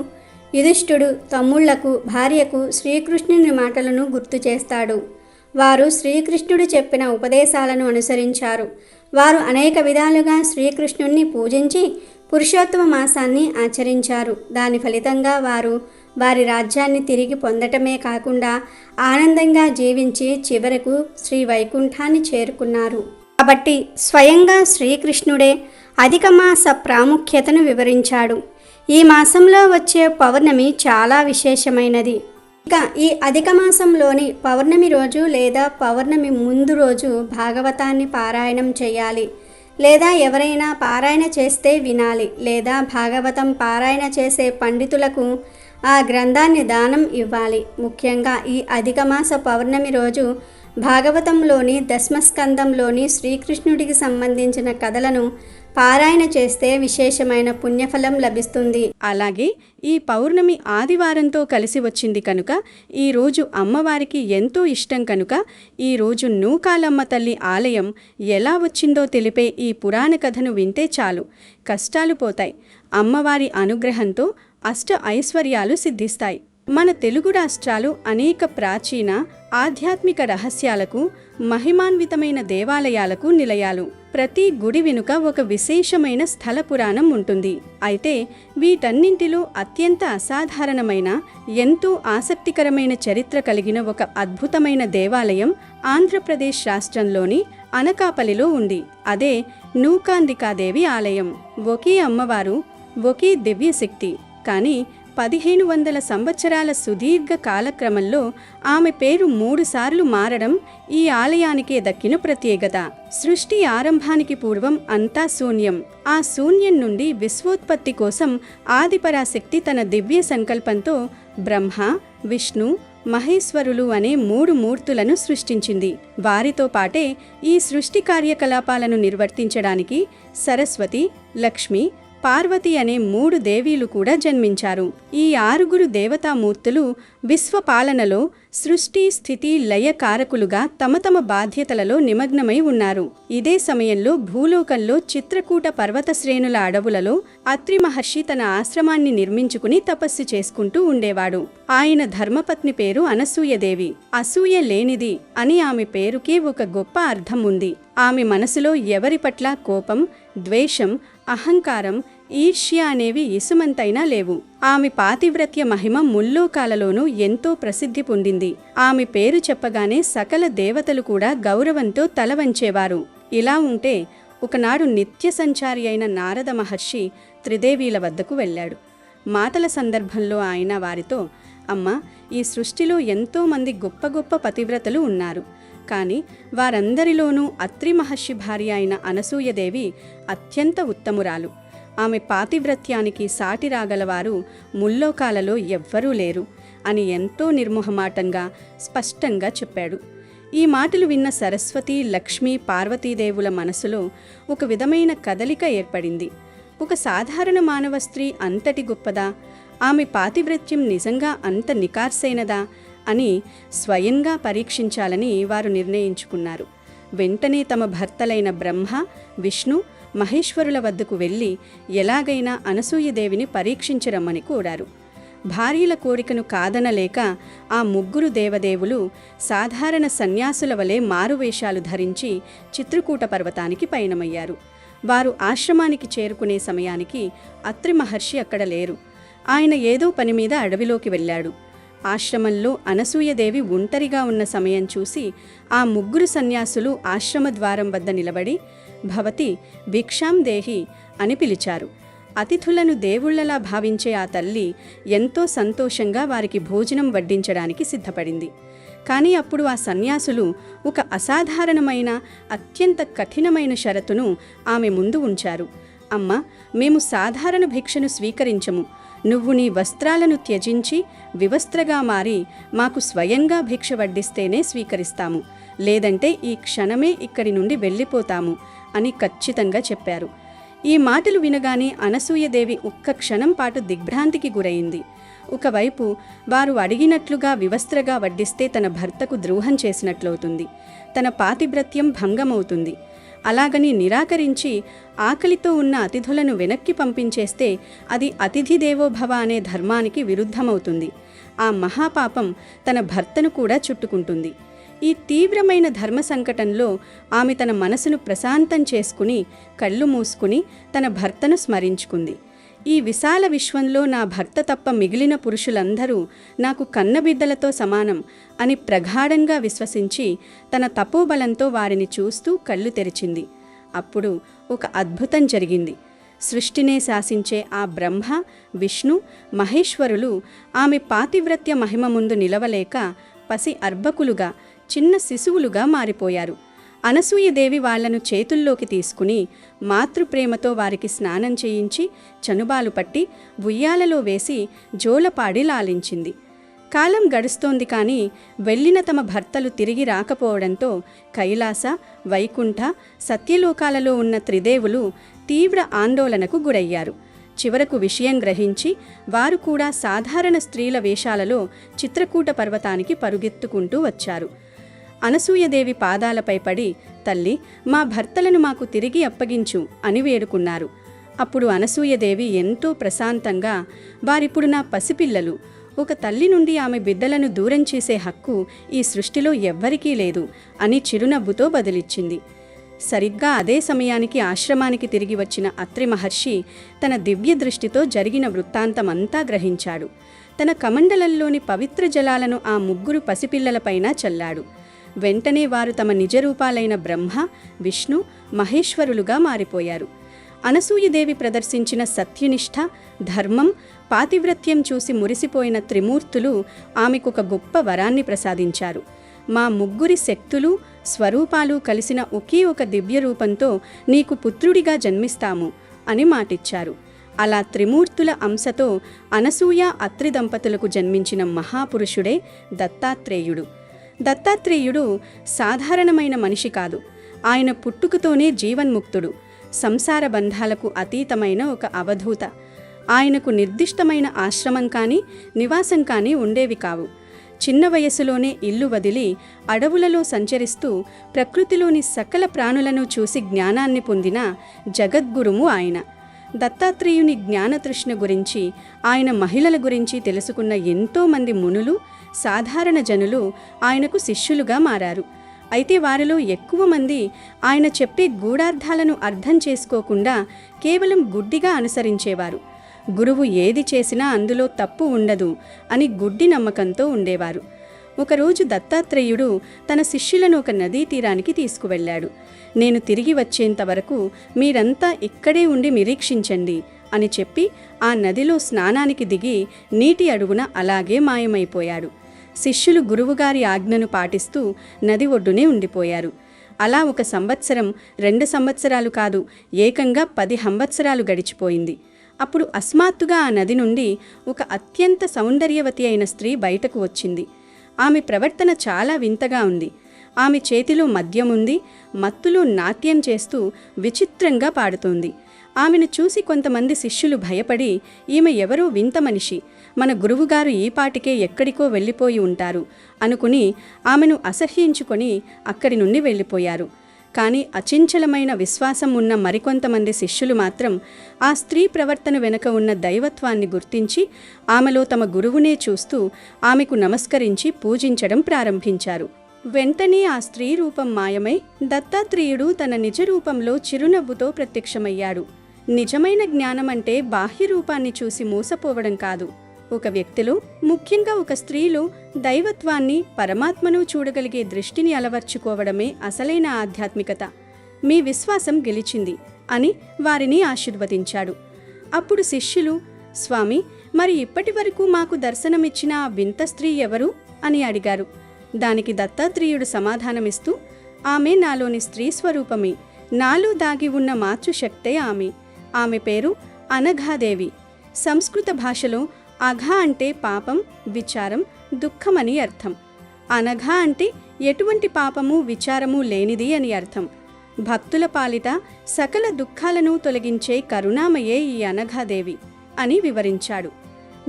యుధిష్ఠుడు తమ్ముళ్లకు, భార్యకు శ్రీకృష్ణుని మాటలను గుర్తు చేస్తాడు. వారు శ్రీకృష్ణుడు చెప్పిన ఉపదేశాలను అనుసరించారు. వారు అనేక విధాలుగా శ్రీకృష్ణుణ్ణి పూజించి పురుషోత్తమ మాసాన్ని ఆచరించారు. దాని ఫలితంగా వారు వారి రాజ్యాన్ని తిరిగి పొందటమే కాకుండా ఆనందంగా జీవించి చివరకు శ్రీ వైకుంఠాన్ని చేరుకున్నారు. కాబట్టి స్వయంగా శ్రీకృష్ణుడే అధిక మాస ప్రాముఖ్యతను వివరించాడు. ఈ మాసంలో వచ్చే పౌర్ణమి చాలా విశేషమైనది. ఇక ఈ అధిక మాసంలోని పౌర్ణమి రోజు లేదా పౌర్ణమి ముందు రోజు భాగవతాన్ని పారాయణం చేయాలి. లేదా ఎవరైనా పారాయణ చేస్తే వినాలి, లేదా భాగవతం పారాయణ చేసే పండితులకు ఆ గ్రంథాన్ని దానం ఇవ్వాలి. ముఖ్యంగా ఈ అధిక మాస పౌర్ణమి రోజు భాగవతంలోని దశమస్కందంలోని శ్రీకృష్ణుడికి సంబంధించిన కథలను పారాయణ చేస్తే విశేషమైన పుణ్యఫలం లభిస్తుంది. అలాగే ఈ పౌర్ణమి ఆదివారంతో కలిసి వచ్చింది కనుక ఈరోజు అమ్మవారికి ఎంతో ఇష్టం కనుక ఈరోజు నూకాలమ్మ తల్లి ఆలయం ఎలా వచ్చిందో తెలిపే ఈ పురాణ కథను వింటే చాలు, కష్టాలు పోతాయి. అమ్మవారి అనుగ్రహంతో అష్ట ఐశ్వర్యాలు సిద్ధిస్తాయి. మన తెలుగు రాష్ట్రాలు అనేక ప్రాచీన ఆధ్యాత్మిక రహస్యాలకు, మహిమాన్వితమైన దేవాలయాలకు నిలయాలు. ప్రతి గుడి వెనుక ఒక విశేషమైన స్థల పురాణం ఉంటుంది. అయితే వీటన్నింటిలో అత్యంత అసాధారణమైన, ఎంతో ఆసక్తికరమైన చరిత్ర కలిగిన ఒక అద్భుతమైన దేవాలయం ఆంధ్రప్రదేశ్ రాష్ట్రంలోని అనకాపల్లిలో ఉంది. అదే నూకాంబికాదేవి ఆలయం. ఒకే అమ్మవారు, ఒకే దివ్యశక్తి. కానీ 1500 సంవత్సరాల సుదీర్ఘ కాలక్రమంలో ఆమె పేరు 3 సార్లు మారడం ఈ ఆలయానికే దక్కిన ప్రత్యేకత. సృష్టి ఆరంభానికి పూర్వం అంతా శూన్యం. ఆ శూన్యం నుండి విశ్వోత్పత్తి కోసం ఆదిపరాశక్తి తన దివ్య సంకల్పంతో బ్రహ్మ, విష్ణు, మహేశ్వరులు అనే 3 మూర్తులను సృష్టించింది. వారితో పాటే ఈ సృష్టి కార్యకలాపాలను నిర్వర్తించడానికి సరస్వతి, లక్ష్మి, పార్వతి అనే 3 దేవీలు కూడా జన్మించారు. ఈ 6 దేవతామూర్తులు విశ్వపాలనలో సృష్టి, స్థితి, లయ కారకులుగా తమ తమ బాధ్యతలలో నిమగ్నమై ఉన్నారు. ఇదే సమయంలో భూలోకంలో చిత్రకూట పర్వత శ్రేణుల అడవులలో అత్రి మహర్షి తన ఆశ్రమాన్ని నిర్మించుకుని తపస్సు చేసుకుంటూ ఉండేవాడు. ఆయన ధర్మపత్ని పేరు అనసూయదేవి. అసూయ లేనిది అని ఆమె పేరుకే ఒక గొప్ప అర్థం ఉంది. ఆమె మనసులో ఎవరి పట్ల కోపం, ద్వేషం, అహంకారం, ఈర్ష్య అనేవి ఇసుమంతైనా లేవు. ఆమె పాతివ్రత్య మహిమ ముల్లోకాలలోనూ ఎంతో ప్రసిద్ధి పొందింది. ఆమె పేరు చెప్పగానే సకల దేవతలు కూడా గౌరవంతో తల వంచేవారు. ఇలా ఉంటే ఒకనాడు నిత్య సంచారి అయిన నారద మహర్షి త్రిదేవీల వద్దకు వెళ్ళాడు. మాటల సందర్భంలో ఆయన వారితో, అమ్మా, ఈ సృష్టిలో ఎంతో మంది గొప్ప గొప్ప పతివ్రతలు ఉన్నారు. కానీ వారందరిలోనూ అత్రి మహర్షి భార్య అయిన అనసూయదేవి అత్యంత ఉత్తమురాలు. ఆమె పాతివ్రత్యానికి సాటి రాగలవారు ముల్లోకాలలో ఎవ్వరూ లేరు అని ఎంతో నిర్మోహమాటంగా స్పష్టంగా చెప్పాడు. ఈ మాటలు విన్న సరస్వతి, లక్ష్మి, పార్వతీదేవుల మనసులో ఒక విధమైన కదలిక ఏర్పడింది. ఒక సాధారణ మానవ స్త్రీ అంతటి గొప్పదా? ఆమె పాతివ్రత్యం నిజంగా అంత నికార్సైనదా అని స్వయంగా పరీక్షించాలని వారు నిర్ణయించుకున్నారు. వెంటనే తమ భర్తలైన బ్రహ్మ, విష్ణు, మహేశ్వరుల వద్దకు వెళ్ళి ఎలాగైనా అనసూయదేవిని పరీక్షించరమ్మని కోరారు. భార్యల కోరికను కాదనలేక ఆ 3 దేవదేవులు సాధారణ సన్యాసుల వలె మారువేషాలు ధరించి చిత్రకూట పర్వతానికి పయనమయ్యారు. వారు ఆశ్రమానికి చేరుకునే సమయానికి అత్రి మహర్షి అక్కడ లేరు. ఆయన ఏదో పని మీద అడవిలోకి వెళ్ళాడు. ఆశ్రమంలో అనసూయదేవి ఒంటరిగా ఉన్న సమయం చూసి ఆ 3 సన్యాసులు ఆశ్రమ ద్వారం వద్ద నిలబడి భవతి భిక్షాం దేహి అని పిలిచారు. అతిథులను దేవుళ్లలా భావించే ఆ తల్లి ఎంతో సంతోషంగా వారికి భోజనం వడ్డించడానికి సిద్ధపడింది. కానీ అప్పుడు ఆ సన్యాసులు ఒక అసాధారణమైన, అత్యంత కఠినమైన షరతును ఆమె ముందు ఉంచారు. అమ్మ, మేము సాధారణ భిక్షను స్వీకరించము. నువ్వు నీ వస్త్రాలను త్యజించి వివస్త్రగా మారి మాకు స్వయంగా భిక్ష వడ్డిస్తేనే స్వీకరిస్తాము, లేదంటే ఈ క్షణమే ఇక్కడి నుండి వెళ్ళిపోతాము అని ఖచ్చితంగా చెప్పారు. ఈ మాటలు వినగానే అనసూయదేవి ఒక్క క్షణం పాటు దిగ్భ్రాంతికి గురైంది. ఒకవైపు వారు అడిగినట్లుగా వివస్త్రగా వడ్డిస్తే తన భర్తకు ద్రోహం చేసినట్లవుతుంది, తన పాతివ్రత్యం భంగమవుతుంది. అలాగని నిరాకరించి ఆకలితో ఉన్న అతిథులను వెనక్కి పంపించేస్తే అది అతిథి దేవోభవ అనే ధర్మానికి విరుద్ధమవుతుంది. ఆ మహాపాపం తన భర్తను కూడా చుట్టుకుంటుంది. ఈ తీవ్రమైన ధర్మ సంకటంలో ఆమె తన మనసును ప్రశాంతం చేసుకుని కళ్ళు మూసుకుని తన భర్తను స్మరించుకుంది. ఈ విశాల విశ్వంలో నా భర్త తప్ప మిగిలిన పురుషులందరూ నాకు కన్నబిడ్డలతో సమానం అని ప్రగాఢంగా విశ్వసించి తన తపోబలంతో వారిని చూస్తూ కళ్ళు తెరిచింది. అప్పుడు ఒక అద్భుతం జరిగింది. సృష్టినే శాసించే ఆ బ్రహ్మ, విష్ణు, మహేశ్వరులు ఆమె పాతివ్రత్య మహిమ ముందు నిలవలేక పసి అర్భకులుగా, చిన్న శిశువులుగా మారిపోయారు. అనసూయదేవి వాళ్లను చేతుల్లోకి తీసుకుని మాతృప్రేమతో వారికి స్నానం చేయించి చనుబాలు పట్టి ఉయ్యాలలో వేసి జోలపాడి లాలించింది. కాలం గడుస్తోంది కానీ వెళ్ళిన తమ భర్తలు తిరిగి రాకపోవడంతో కైలాస, వైకుంఠ, సత్యలోకాలలో ఉన్న త్రిదేవులు తీవ్ర ఆందోళనకు గురయ్యారు. చివరకు విషయం గ్రహించి వారు కూడా సాధారణ స్త్రీల వేషాలలో చిత్రకూట పర్వతానికి పరుగెత్తుకుంటూ వచ్చారు. అనసూయదేవి పాదాలపై పడి, తల్లి, మా భర్తలను మాకు తిరిగి అప్పగించు అని వేడుకున్నారు. అప్పుడు అనసూయదేవి ఎంతో ప్రశాంతంగా, వారిప్పుడు నా పసిపిల్లలు, ఒక తల్లి నుండి ఆమె బిడ్డలను దూరం చేసే హక్కు ఈ సృష్టిలో ఎవ్వరికీ లేదు అని చిరునవ్వుతో బదిలిచ్చింది. సరిగ్గా అదే సమయానికి ఆశ్రమానికి తిరిగి వచ్చిన అత్రి మహర్షి తన దివ్య దృష్టితో జరిగిన వృత్తాంతమంతా గ్రహించాడు. తన కమండలంలోని పవిత్ర జలాలను ఆ ముగ్గురు పసిపిల్లలపైన చల్లాడు. వెంటనే వారు తమ నిజరూపాలైన బ్రహ్మ, విష్ణు, మహేశ్వరులుగా మారిపోయారు. అనసూయదేవి ప్రదర్శించిన సత్యనిష్ఠ, ధర్మం, పాతివ్రత్యం చూసి మురిసిపోయిన త్రిమూర్తులు ఆమెకొక గొప్ప వరాన్ని ప్రసాదించారు. మా ముగ్గురి శక్తులు, స్వరూపాలు కలిసిన ఒకే ఒక దివ్య రూపంతో నీకు పుత్రుడిగా జన్మిస్తాము అని మాటిచ్చారు. అలా త్రిమూర్తుల అంశతో అనసూయ, అత్రి దంపతులకు జన్మించిన మహాపురుషుడే దత్తాత్రేయుడు. దత్తాత్రేయుడు సాధారణమైన మనిషి కాదు. ఆయన పుట్టుకతోనే జీవన్ముక్తుడు, సంసార బంధాలకు అతీతమైన ఒక అవధూత. ఆయనకు నిర్దిష్టమైన ఆశ్రమం కానీ నివాసం కానీ ఉండేవి కావు. చిన్న వయసులోనే ఇల్లు వదిలి అడవులలో సంచరిస్తూ ప్రకృతిలోని సకల ప్రాణులను చూసి జ్ఞానాన్ని పొందిన జగద్గురువు ఆయన. దత్తాత్రేయుని జ్ఞానతృష్ణ గురించి, ఆయన మహిళల గురించి తెలుసుకున్న ఎంతోమంది మునులు, సాధారణ జనులు ఆయనకు శిష్యులుగా మారారు. అయితే వారిలో ఎక్కువ మంది ఆయన చెప్పే గూఢార్థాలను అర్థం చేసుకోకుండా కేవలం గుడ్డిగా అనుసరించేవారు. గురువు ఏది చేసినా అందులో తప్పు ఉండదు అని గుడ్డి నమ్మకంతో ఉండేవారు. ఒకరోజు దత్తాత్రేయుడు తన శిష్యులను ఒక నదీ తీరానికి తీసుకువెళ్ళాడు. నేను తిరిగి వచ్చేంత వరకు మీరంతా ఇక్కడే ఉండి నిరీక్షించండి అని చెప్పి ఆ నదిలో స్నానానికి దిగి నీటి అడుగున అలాగే మాయమైపోయాడు. శిష్యులు గురువుగారి ఆజ్ఞను పాటిస్తూ నది ఒడ్డునే ఉండిపోయారు. అలా 1 సంవత్సరం, 2 సంవత్సరాలు కాదు, ఏకంగా 10 సంవత్సరాలు గడిచిపోయింది. అప్పుడు అస్మాత్తుగా ఆ నది నుండి ఒక అత్యంత సౌందర్యవతి అయిన స్త్రీ బయటకు వచ్చింది. ఆమె ప్రవర్తన చాలా వింతగా ఉంది. ఆమె చేతిలో మద్యం ఉంది. మత్తులో నాట్యం చేస్తూ విచిత్రంగా పాడుతోంది. ఆమెను చూసి కొంతమంది శిష్యులు భయపడి, ఈమె ఎవరో వింత మనిషి, మన గురువుగారు ఈపాటికే ఎక్కడికో వెళ్ళిపోయి ఉంటారు అనుకుని ఆమెను అసహ్యించుకొని అక్కడి నుండి వెళ్ళిపోయారు. కానీ అచంచలమైన విశ్వాసం ఉన్న మరికొంతమంది శిష్యులు మాత్రం ఆ స్త్రీ ప్రవర్తన వెనుక ఉన్న దైవత్వాన్ని గుర్తించి ఆమెలో తమ గురువునే చూస్తూ ఆమెకు నమస్కరించి పూజించడం ప్రారంభించారు. వెంటనే ఆ స్త్రీ రూపం మాయమై దత్తాత్రేయుడు తన నిజ రూపంలో చిరునవ్వుతో ప్రత్యక్షమయ్యాడు. నిజమైన జ్ఞానం అంటే బాహ్య రూపాన్ని చూసి మోసపోవడం కాదు. ఒక వ్యక్తిలో, ముఖ్యంగా ఒక స్త్రీలో దైవత్వాన్ని, పరమాత్మను చూడగలిగే దృష్టిని అలవర్చుకోవడమే అసలైన ఆధ్యాత్మికత. మీ విశ్వాసం గెలిచింది అని వారిని ఆశీర్వదించాడు. అప్పుడు శిష్యులు, స్వామి, మరి ఇప్పటి వరకు మాకు దర్శనమిచ్చిన ఆ వింత స్త్రీ ఎవరు అని అడిగారు. దానికి దత్తాత్రేయుడు సమాధానమిస్తూ, ఆమె నాలోని స్త్రీ స్వరూపమే, నాలో దాగి ఉన్న మాతృశక్తే ఆమె. ఆమె పేరు అనఘాదేవి. సంస్కృత భాషలో అఘ అంటే పాపం, విచారం, దుఃఖమని అర్థం. అనఘ అంటే ఎటువంటి పాపము, విచారము లేనిది అని అర్థం. భక్తుల పాలిట సకల దుఃఖాలను తొలగించే కరుణామయే ఈ అనఘాదేవి అని వివరించాడు.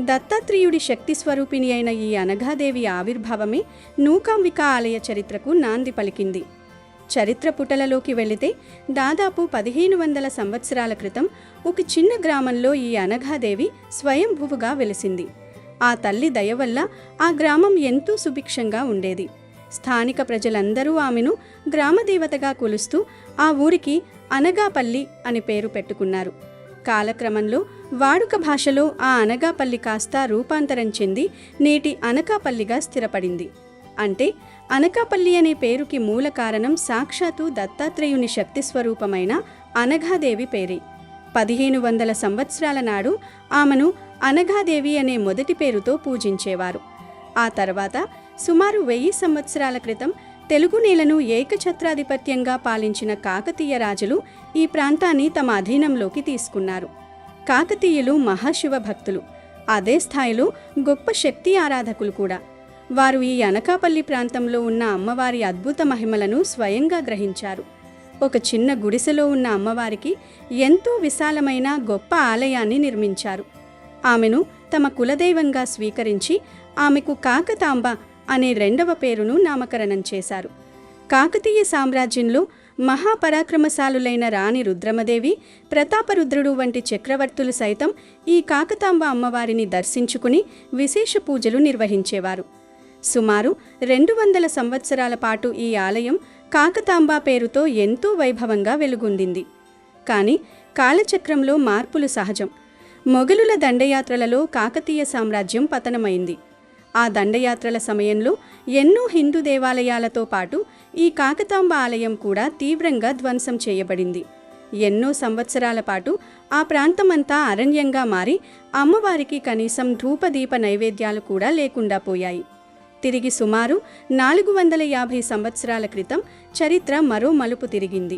దత్తాత్రేయుడి శక్తి స్వరూపిణి అయిన ఈ అనఘాదేవి ఆవిర్భావమే నూకాంబిక ఆలయ చరిత్రకు నాంది పలికింది. చరిత్ర పుటలలోకి వెళితే దాదాపు 1500 సంవత్సరాల క్రితం ఒక చిన్న గ్రామంలో ఈ అనఘాదేవి స్వయంభువుగా వెలిసింది. ఆ తల్లి దయ వల్ల ఆ గ్రామం ఎంతో సుభిక్షంగా ఉండేది. స్థానిక ప్రజలందరూ ఆమెను గ్రామదేవతగా కొలుస్తూ ఆ ఊరికి అనగాపల్లి అని పేరు పెట్టుకున్నారు. కాలక్రమంలో వాడుక భాషలో ఆ అనగాపల్లి కాస్త రూపాంతరం చెంది నేటి అనకాపల్లిగా స్థిరపడింది. అంటే అనకాపల్లి అనే పేరుకి మూల కారణం సాక్షాత్తు దత్తాత్రేయుని శక్తి స్వరూపమైన అనఘాదేవి పేరే. 1500 సంవత్సరాల నాడు ఆమెను అనఘాదేవి అనే మొదటి పేరుతో పూజించేవారు. ఆ తర్వాత సుమారు 1000 సంవత్సరాల క్రితం తెలుగు నేలను ఏకఛత్రాధిపత్యంగా పాలించిన కాకతీయ రాజులు ఈ ప్రాంతాన్ని తమ అధీనంలోకి తీసుకున్నారు. కాకతీయులు మహాశివ భక్తులు, అదే స్థాయిలో గొప్ప శక్తి ఆరాధకులు కూడా. వారు ఈ అనకాపల్లి ప్రాంతంలో ఉన్న అమ్మవారి అద్భుత మహిమలను స్వయంగా గ్రహించారు. ఒక చిన్న గుడిసెలో ఉన్న అమ్మవారికి ఎంతో విశాలమైన గొప్ప ఆలయాన్ని నిర్మించారు. ఆమెను తమ కులదైవంగా స్వీకరించి ఆమెకు కాకతాంబ అనే రెండవ పేరును నామకరణం చేశారు. కాకతీయ సామ్రాజ్యంలో మహాపరాక్రమశాలులైన రాణి రుద్రమదేవి, ప్రతాపరుద్రుడు వంటి చక్రవర్తులు సైతం ఈ కాకతాంబ అమ్మవారిని దర్శించుకుని విశేష పూజలు నిర్వహించేవారు. సుమారు 200 సంవత్సరాల పాటు ఈ ఆలయం కాకతాంబ పేరుతో ఎంతో వైభవంగా వెలుగొందింది. కానీ కాలచక్రంలో మార్పులు సహజం. మొఘలుల దండయాత్రలలో కాకతీయ సామ్రాజ్యం పతనమైంది. ఆ దండయాత్రల సమయంలో ఎన్నో హిందూ దేవాలయాలతో పాటు ఈ కాకతాంబ ఆలయం కూడా తీవ్రంగా ధ్వంసం చేయబడింది. ఎన్నో సంవత్సరాల పాటు ఆ ప్రాంతమంతా అరణ్యంగా మారి అమ్మవారికి కనీసం ధూపదీప నైవేద్యాలు కూడా లేకుండా పోయాయి. తిరిగి సుమారు 450 సంవత్సరాల క్రితం చరిత్ర మరో మలుపు తిరిగింది.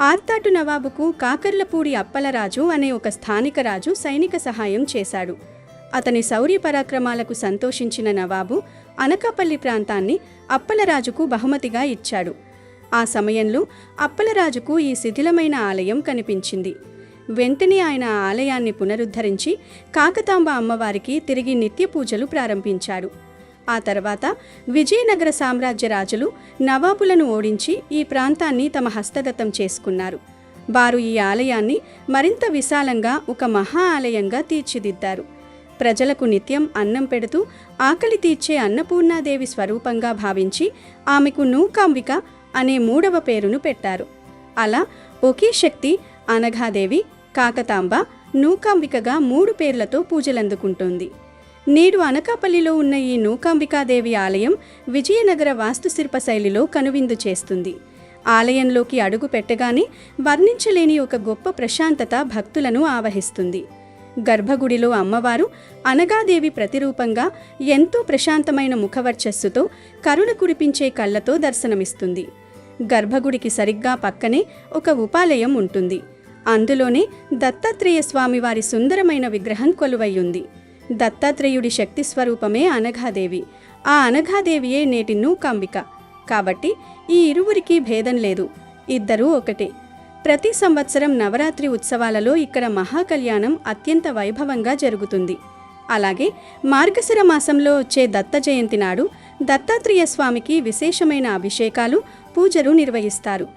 ఆర్తాటు నవాబుకు కాకర్లపూడి అప్పలరాజు అనే ఒక స్థానిక రాజు సైనిక సహాయం చేశాడు. అతని శౌర్య పరాక్రమాలకు సంతోషించిన నవాబు అనకాపల్లి ప్రాంతాన్ని అప్పలరాజుకు బహుమతిగా ఇచ్చాడు. ఆ సమయంలో అప్పలరాజుకు ఈ శిథిలమైన ఆలయం కనిపించింది. వెంటనే ఆయన ఆ ఆలయాన్ని పునరుద్ధరించి కాకతాంబ అమ్మవారికి తిరిగి నిత్య పూజలు ప్రారంభించాడు. ఆ తర్వాత విజయనగర సామ్రాజ్య రాజులు నవాబులను ఓడించి ఈ ప్రాంతాన్ని తమ హస్తగతం చేసుకున్నారు. వారు ఈ ఆలయాన్ని మరింత విశాలంగా ఒక మహా ఆలయంగా తీర్చిదిద్దారు. ప్రజలకు నిత్యం అన్నం పెడుతూ ఆకలి తీర్చే అన్నపూర్ణాదేవి స్వరూపంగా భావించి ఆమెకు నూకాంబిక అనే 3వ పేరును పెట్టారు. అలా ఒకే శక్తి అనఘాదేవి, కాకతాంబ, నూకాంబికగా 3 పేర్లతో పూజలందుకుంటోంది. నేడు అనకాపల్లిలో ఉన్న ఈ నూకాంబికాదేవి ఆలయం విజయనగర వాస్తుశిల్ప శైలిలో కనువిందు చేస్తుంది. ఆలయంలోకి అడుగు పెట్టగానే వర్ణించలేని ఒక గొప్ప ప్రశాంతత భక్తులను ఆవహిస్తుంది. గర్భగుడిలో అమ్మవారు అనగాదేవి ప్రతిరూపంగా ఎంతో ప్రశాంతమైన ముఖవర్చస్సుతో కరుణ కురిపించే కళ్ళతో దర్శనమిస్తుంది. గర్భగుడికి సరిగ్గా పక్కనే ఒక ఉపాలయం ఉంటుంది. అందులోనే దత్తాత్రేయ స్వామివారి సుందరమైన విగ్రహం కొలువయ్యుంది. దత్తాత్రేయుడి శక్తి స్వరూపమే అనఘాదేవి. ఆ అనఘాదేవియే నేటి నూకాంబిక. కాబట్టి ఈ ఇరువురికి భేదం లేదు, ఇద్దరూ ఒకటే. ప్రతి సంవత్సరం నవరాత్రి ఉత్సవాలలో ఇక్కడ మహాకళ్యాణం అత్యంత వైభవంగా జరుగుతుంది. అలాగే మార్గశిర మాసంలో వచ్చే దత్త జయంతి నాడు దత్తాత్రేయ స్వామికి విశేషమైన అభిషేకాలు, పూజలు నిర్వహిస్తారు.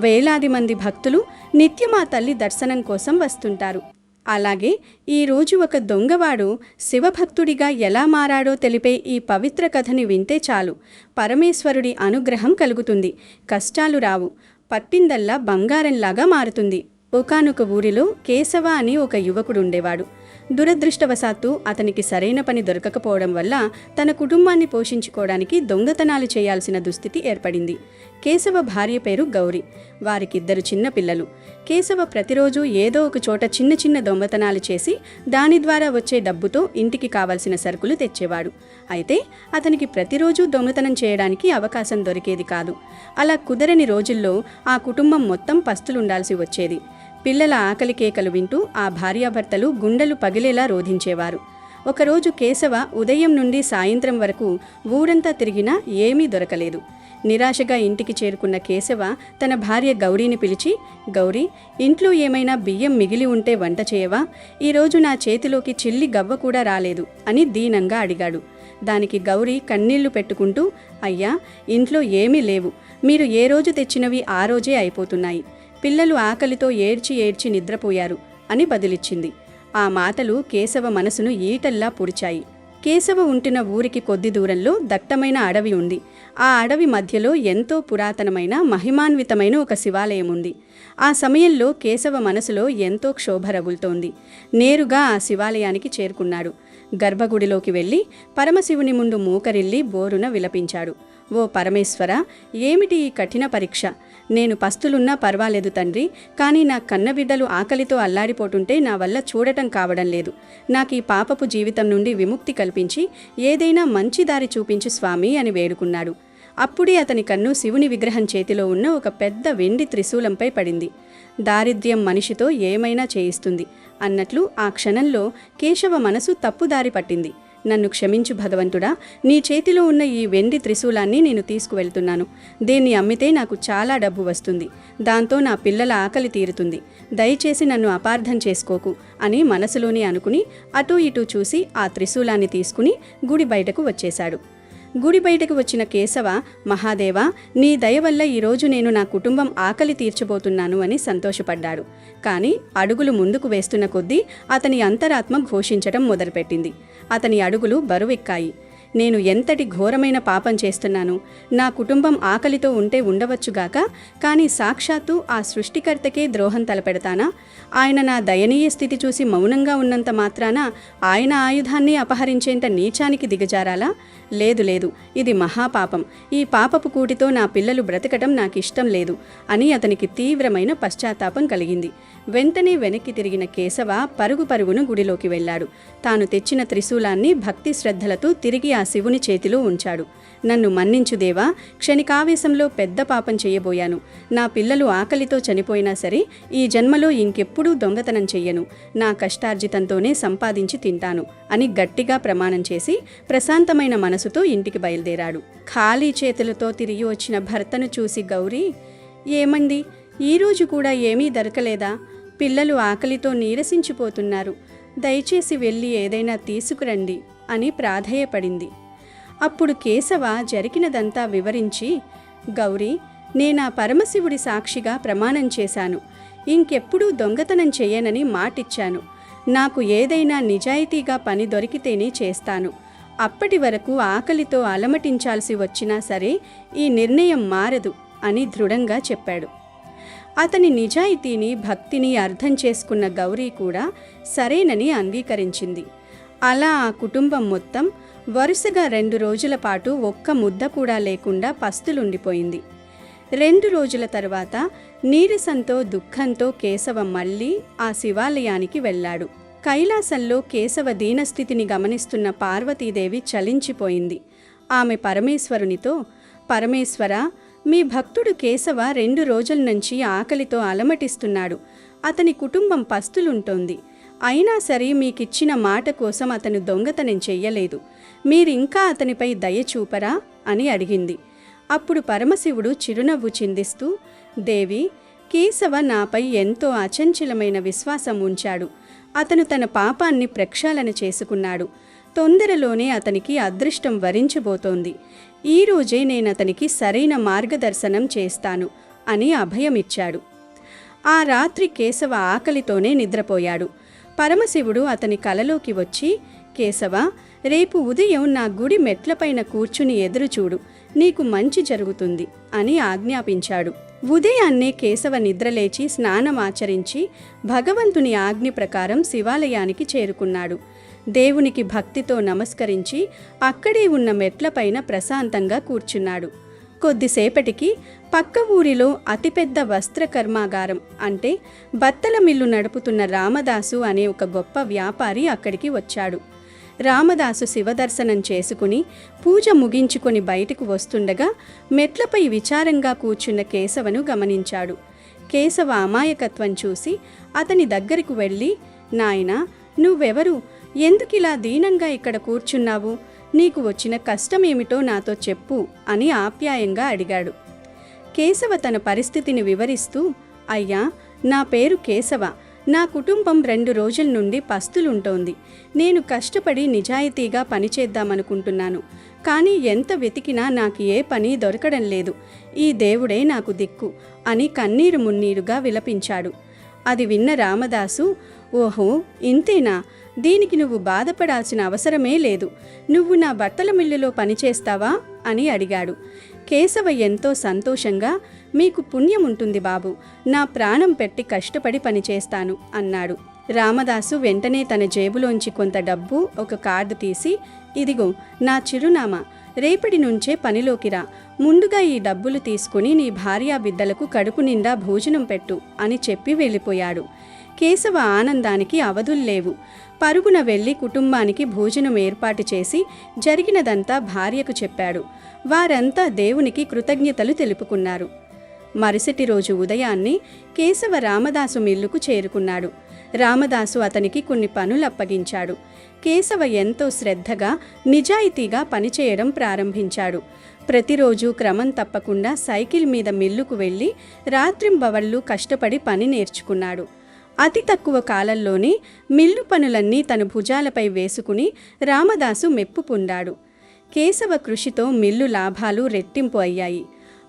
వేలాది మంది భక్తులు నిత్యం ఆ తల్లి దర్శనం కోసం వస్తుంటారు. అలాగే ఈరోజు ఒక దొంగవాడు శివభక్తుడిగా ఎలా మారాడో తెలిపే ఈ పవిత్ర కథని వింటే చాలు, పరమేశ్వరుడి అనుగ్రహం కలుగుతుంది, కష్టాలు రావు, పట్టిందల్లా బంగారంలాగా మారుతుంది. ఒకానొక ఊరిలో కేశవ అని ఒక యువకుడుండేవాడు. దురదృష్టవశాత్తు అతనికి సరైన పని దొరకకపోవడం వల్ల తన కుటుంబాన్ని పోషించుకోవడానికి దొంగతనాలు చేయాల్సిన దుస్థితి ఏర్పడింది. కేశవ భార్య పేరు గౌరి. వారికిద్దరు చిన్న పిల్లలు. కేశవ ప్రతిరోజు ఏదో ఒక చోట చిన్న చిన్న దొంగతనాలు చేసి దాని ద్వారా వచ్చే డబ్బుతో ఇంటికి కావాల్సిన సరుకులు తెచ్చేవాడు. అయితే అతనికి ప్రతిరోజు దొంగతనం చేయడానికి అవకాశం దొరికేది కాదు. అలా కుదరని రోజుల్లో ఆ కుటుంబం మొత్తం పస్తులుండాల్సి వచ్చేది. పిల్లల ఆకలి కేకలు వింటూ ఆ భార్యాభర్తలు గుండెలు పగిలేలా రోధించేవారు. ఒకరోజు కేశవ ఉదయం నుండి సాయంత్రం వరకు ఊరంతా తిరిగినా ఏమీ దొరకలేదు. నిరాశగా ఇంటికి చేరుకున్న కేశవ తన భార్య గౌరీని పిలిచి, గౌరీ, ఇంట్లో ఏమైనా బియ్యం మిగిలి ఉంటే వంట చేయవా? ఈరోజు నా చేతిలోకి చిల్లి గవ్వ కూడా రాలేదు అని దీనంగా అడిగాడు. దానికి గౌరీ కన్నీళ్లు పెట్టుకుంటూ, అయ్యా, ఇంట్లో ఏమీ లేవు, మీరు ఏ రోజు తెచ్చినవి ఆ రోజే అయిపోతున్నాయి, పిల్లలు ఆకలితో ఏడ్చి ఏడ్చి నిద్రపోయారు అని బదిలిచ్చింది. ఆ మాటలు కేశవ మనసును ఈటల్లా పొడిచాయి. కేశవ ఉంటున్న ఊరికి కొద్ది దూరంలో దట్టమైన అడవి ఉంది. ఆ అడవి మధ్యలో ఎంతో పురాతనమైన మహిమాన్వితమైన ఒక శివాలయం ఉంది. ఆ సమయంలో కేశవ మనసులో ఎంతో క్షోభ రగులుతోంది. నేరుగా ఆ శివాలయానికి చేరుకున్నాడు. గర్భగుడిలోకి వెళ్ళి పరమశివుని ముందు మూకరిల్లి బోరున విలపించాడు. ఓ పరమేశ్వర, ఏమిటి ఈ కఠిన పరీక్ష? నేను పస్తులున్నా పర్వాలేదు తండ్రి, కానీ నా కన్నబిడ్డలు ఆకలితో అల్లాడిపోతుంటే నా వల్ల చూడటం కావడం లేదు. నాకు ఈ పాపపు జీవితం నుండి విముక్తి కల్పించి ఏదైనా మంచి దారి చూపించు స్వామి అని వేడుకున్నాడు. అప్పుడే అతని కన్ను శివుని విగ్రహం చేతిలో ఉన్న ఒక పెద్ద వెండి త్రిశూలంపై పడింది. దారిద్ర్యం మనిషితో ఏమైనా చేయిస్తుంది అన్నట్లు ఆ క్షణంలో కేశవ మనసు తప్పుదారి పట్టింది. నన్ను క్షమించు భగవంతుడా, నీ చేతిలో ఉన్న ఈ వెండి త్రిశూలాన్ని నేను తీసుకువెళ్తున్నాను. దీన్ని అమ్మితే నాకు చాలా డబ్బు వస్తుంది. దాంతో నా పిల్లల ఆకలి తీరుతుంది. దయచేసి నన్ను అపార్థం చేసుకోకు అని మనసులోనే అనుకుని అటూ ఇటూ చూసి ఆ త్రిశూలాన్ని తీసుకుని గుడి బయటకు వచ్చేశాడు. గుడి బయటకు వచ్చిన కేశవ, మహాదేవా, నీ దయ వల్ల ఈరోజు నేను నా కుటుంబం ఆకలి తీర్చబోతున్నాను అని సంతోషపడ్డాడు. కానీ అడుగులు ముందుకు వేస్తున్న కొద్దీ అతని అంతరాత్మ ఘోషించటం మొదలుపెట్టింది. అతని అడుగులు బరువెక్కాయి. నేను ఎంతటి ఘోరమైన పాపం చేస్తున్నాను. నా కుటుంబం ఆకలితో ఉంటే ఉండవచ్చుగాక, కానీ సాక్షాత్తు ఆ సృష్టికర్తకే ద్రోహం తలపెడతానా? ఆయన నా దయనీయ స్థితి చూసి మౌనంగా ఉన్నంత మాత్రాన ఆయన ఆయుధాన్ని అపహరించేంత నీచానికి దిగజారాలా? లేదు లేదు, ఇది మహాపాపం. ఈ పాపపు కూటితో నా పిల్లలు బ్రతకటం నాకిష్టం లేదు అని అతనికి తీవ్రమైన పశ్చాత్తాపం కలిగింది. వెంటనే వెనక్కి తిరిగిన కేశవ పరుగు పరుగును గుడిలోకి వెళ్ళాడు. తాను తెచ్చిన త్రిశూలాన్ని భక్తి శ్రద్ధలతో తిరిగి ఆ శివుని చేతిలో ఉంచాడు. నన్ను మన్నించు దేవా, క్షణికావేశంలో పెద్ద పాపం చేయబోయాను. నా పిల్లలు ఆకలితో చనిపోయినా సరే ఈ జన్మలో ఇంకెప్పుడూ దొంగతనం చెయ్యను. నా కష్టార్జితంతోనే సంపాదించి తింటాను అని గట్టిగా ప్రమాణం చేసి ప్రశాంతమైన మనసుతో ఇంటికి బయలుదేరాడు. ఖాళీ చేతులతో తిరిగి వచ్చిన భర్తను చూసి గౌరీ, ఏమండి, ఈరోజు కూడా ఏమీ దొరకలేదా? పిల్లలు ఆకలితో నీరసించిపోతున్నారు. దయచేసి వెళ్ళి ఏదైనా తీసుకురండి అని ప్రాధేయపడింది. అప్పుడు కేశవ జరిగినదంతా వివరించి, గౌరీ, నేనా పరమశివుడి సాక్షిగా ప్రమాణం చేశాను. ఇంకెప్పుడూ దొంగతనం చేయనని మాటిచ్చాను. నాకు ఏదైనా నిజాయితీగా పని దొరికితేనే చేస్తాను. అప్పటి వరకు ఆకలితో అలమటించాల్సి వచ్చినా సరే ఈ నిర్ణయం మారదు అని దృఢంగా చెప్పాడు. అతని నిజాయితీని, భక్తిని అర్థం చేసుకున్న గౌరీ కూడా సరేనని అంగీకరించింది. అలా ఆ కుటుంబం మొత్తం వరుసగా 2 రోజుల పాటు ఒక్క ముద్ద కూడా లేకుండా పస్తులుండిపోయింది. 2 రోజుల తర్వాత నీరసంతో దుఃఖంతో కేశవ మళ్ళీ ఆ శివాలయానికి వెళ్ళాడు. కైలాసంలో కేశవ దీనస్థితిని గమనిస్తున్న పార్వతీదేవి చలించిపోయింది. ఆమె పరమేశ్వరునితో, పరమేశ్వర, మీ భక్తుడు కేశవ 2 రోజుల నుంచి ఆకలితో అలమటిస్తున్నాడు. అతని కుటుంబం పస్తులుంటోంది. అయినా సరే మీకిచ్చిన మాట కోసం అతను దొంగతనం చెయ్యలేదు. మీరింకా అతనిపై దయ చూపరా అని అడిగింది. అప్పుడు పరమశివుడు చిరునవ్వు చిందిస్తూ, దేవి, కేశవ నాపై ఎంతో అచంచలమైన విశ్వాసం ఉంచాడు. అతను తన పాపాన్ని ప్రక్షాళన చేసుకున్నాడు. తొందరలోనే అతనికి అదృష్టం వరించబోతోంది. ఈరోజే నేనతనికి సరైన మార్గదర్శనం చేస్తాను అని అభయమిచ్చాడు. ఆ రాత్రి కేశవ ఆకలితోనే నిద్రపోయాడు. పరమశివుడు అతని కలలోకి వచ్చి, కేశవ, రేపు ఉదయం నా గుడి మెట్లపైన కూర్చుని ఎదురుచూడు, నీకు మంచి జరుగుతుంది అని ఆజ్ఞాపించాడు. ఉదయాన్నే కేశవ నిద్రలేచి స్నానమాచరించి భగవంతుని ఆజ్ఞ ప్రకారం శివాలయానికి చేరుకున్నాడు. దేవునికి భక్తితో నమస్కరించి అక్కడే ఉన్న మెట్లపైన ప్రశాంతంగా కూర్చున్నాడు. కొద్దిసేపటికి పక్క ఊరిలో అతిపెద్ద వస్త్ర కర్మాగారం అంటే బత్తల మిల్లు నడుపుతున్న రామదాసు అనే ఒక గొప్ప వ్యాపారి అక్కడికి వచ్చాడు. రామదాసు శివదర్శనం చేసుకుని పూజ ముగించుకొని బయటకు వస్తుండగా మెట్లపై విచారంగా కూర్చున్న కేశవను గమనించాడు. కేశవ అమాయకత్వం చూసి అతని దగ్గరకు వెళ్ళి, నాయనా, నువ్వెవరు? ఎందుకిలా దీనంగా ఇక్కడ కూర్చున్నావు? నీకు వచ్చిన కష్టమేమిటో నాతో చెప్పు అని ఆప్యాయంగా అడిగాడు. కేశవ తన పరిస్థితిని వివరిస్తూ, అయ్యా, నా పేరు కేశవ. నా కుటుంబం 2 రోజుల నుండి పస్తులుంటోంది. నేను కష్టపడి నిజాయితీగా పనిచేద్దామనుకుంటున్నాను. కానీ ఎంత వెతికినా నాకు ఏ పని దొరకడం లేదు. ఈ దేవుడే నాకు దిక్కు అని కన్నీరు మున్నీరుగా విలపించాడు. అది విన్న రామదాసు, ఓహో, ఇంతేనా? దీనికి నువ్వు బాధపడాల్సిన అవసరమే లేదు. నువ్వు నా బట్టల మిల్లులో పనిచేస్తావా అని అడిగాడు. కేశవ ఎంతో సంతోషంగా, మీకు పుణ్యం ఉంటుంది బాబు, నా ప్రాణం పెట్టి కష్టపడి పనిచేస్తాను అన్నాడు. రామదాసు వెంటనే తన జేబులోంచి కొంత డబ్బు, ఒక కార్డు తీసి, ఇదిగో నా చిరునామా, రేపటి నుంచే పనిలోకి రా. ముందుగా ఈ డబ్బులు తీసుకుని నీ భార్యా బిడ్డలకు కడుపు నిండా భోజనం పెట్టు అని చెప్పి వెళ్ళిపోయాడు. కేశవ ఆనందానికి అవధుల్లేవు. పరుగున వెళ్ళి కుటుంబానికి భోజనం ఏర్పాటు చేసి జరిగినదంతా భార్యకు చెప్పాడు. వారంతా దేవునికి కృతజ్ఞతలు తెలుపుకున్నారు. మరుసటి రోజు ఉదయాన్నే కేశవ రామదాసు మిల్లుకు చేరుకున్నాడు. రామదాసు అతనికి కొన్ని పనులు అప్పగించాడు. కేశవ ఎంతో శ్రద్ధగా నిజాయితీగా పనిచేయడం ప్రారంభించాడు. ప్రతిరోజు క్రమం తప్పకుండా సైకిల్ మీద మిల్లుకు వెళ్ళి రాత్రింబవళ్ళు కష్టపడి పని నేర్చుకున్నాడు. అతి తక్కువ కాలంలోనే మిల్లు పనులన్నీ తన భుజాలపై వేసుకుని రామదాసు మెప్పు పొందాడు. కేశవ కృషితో మిల్లు లాభాలు రెట్టింపు అయ్యాయి.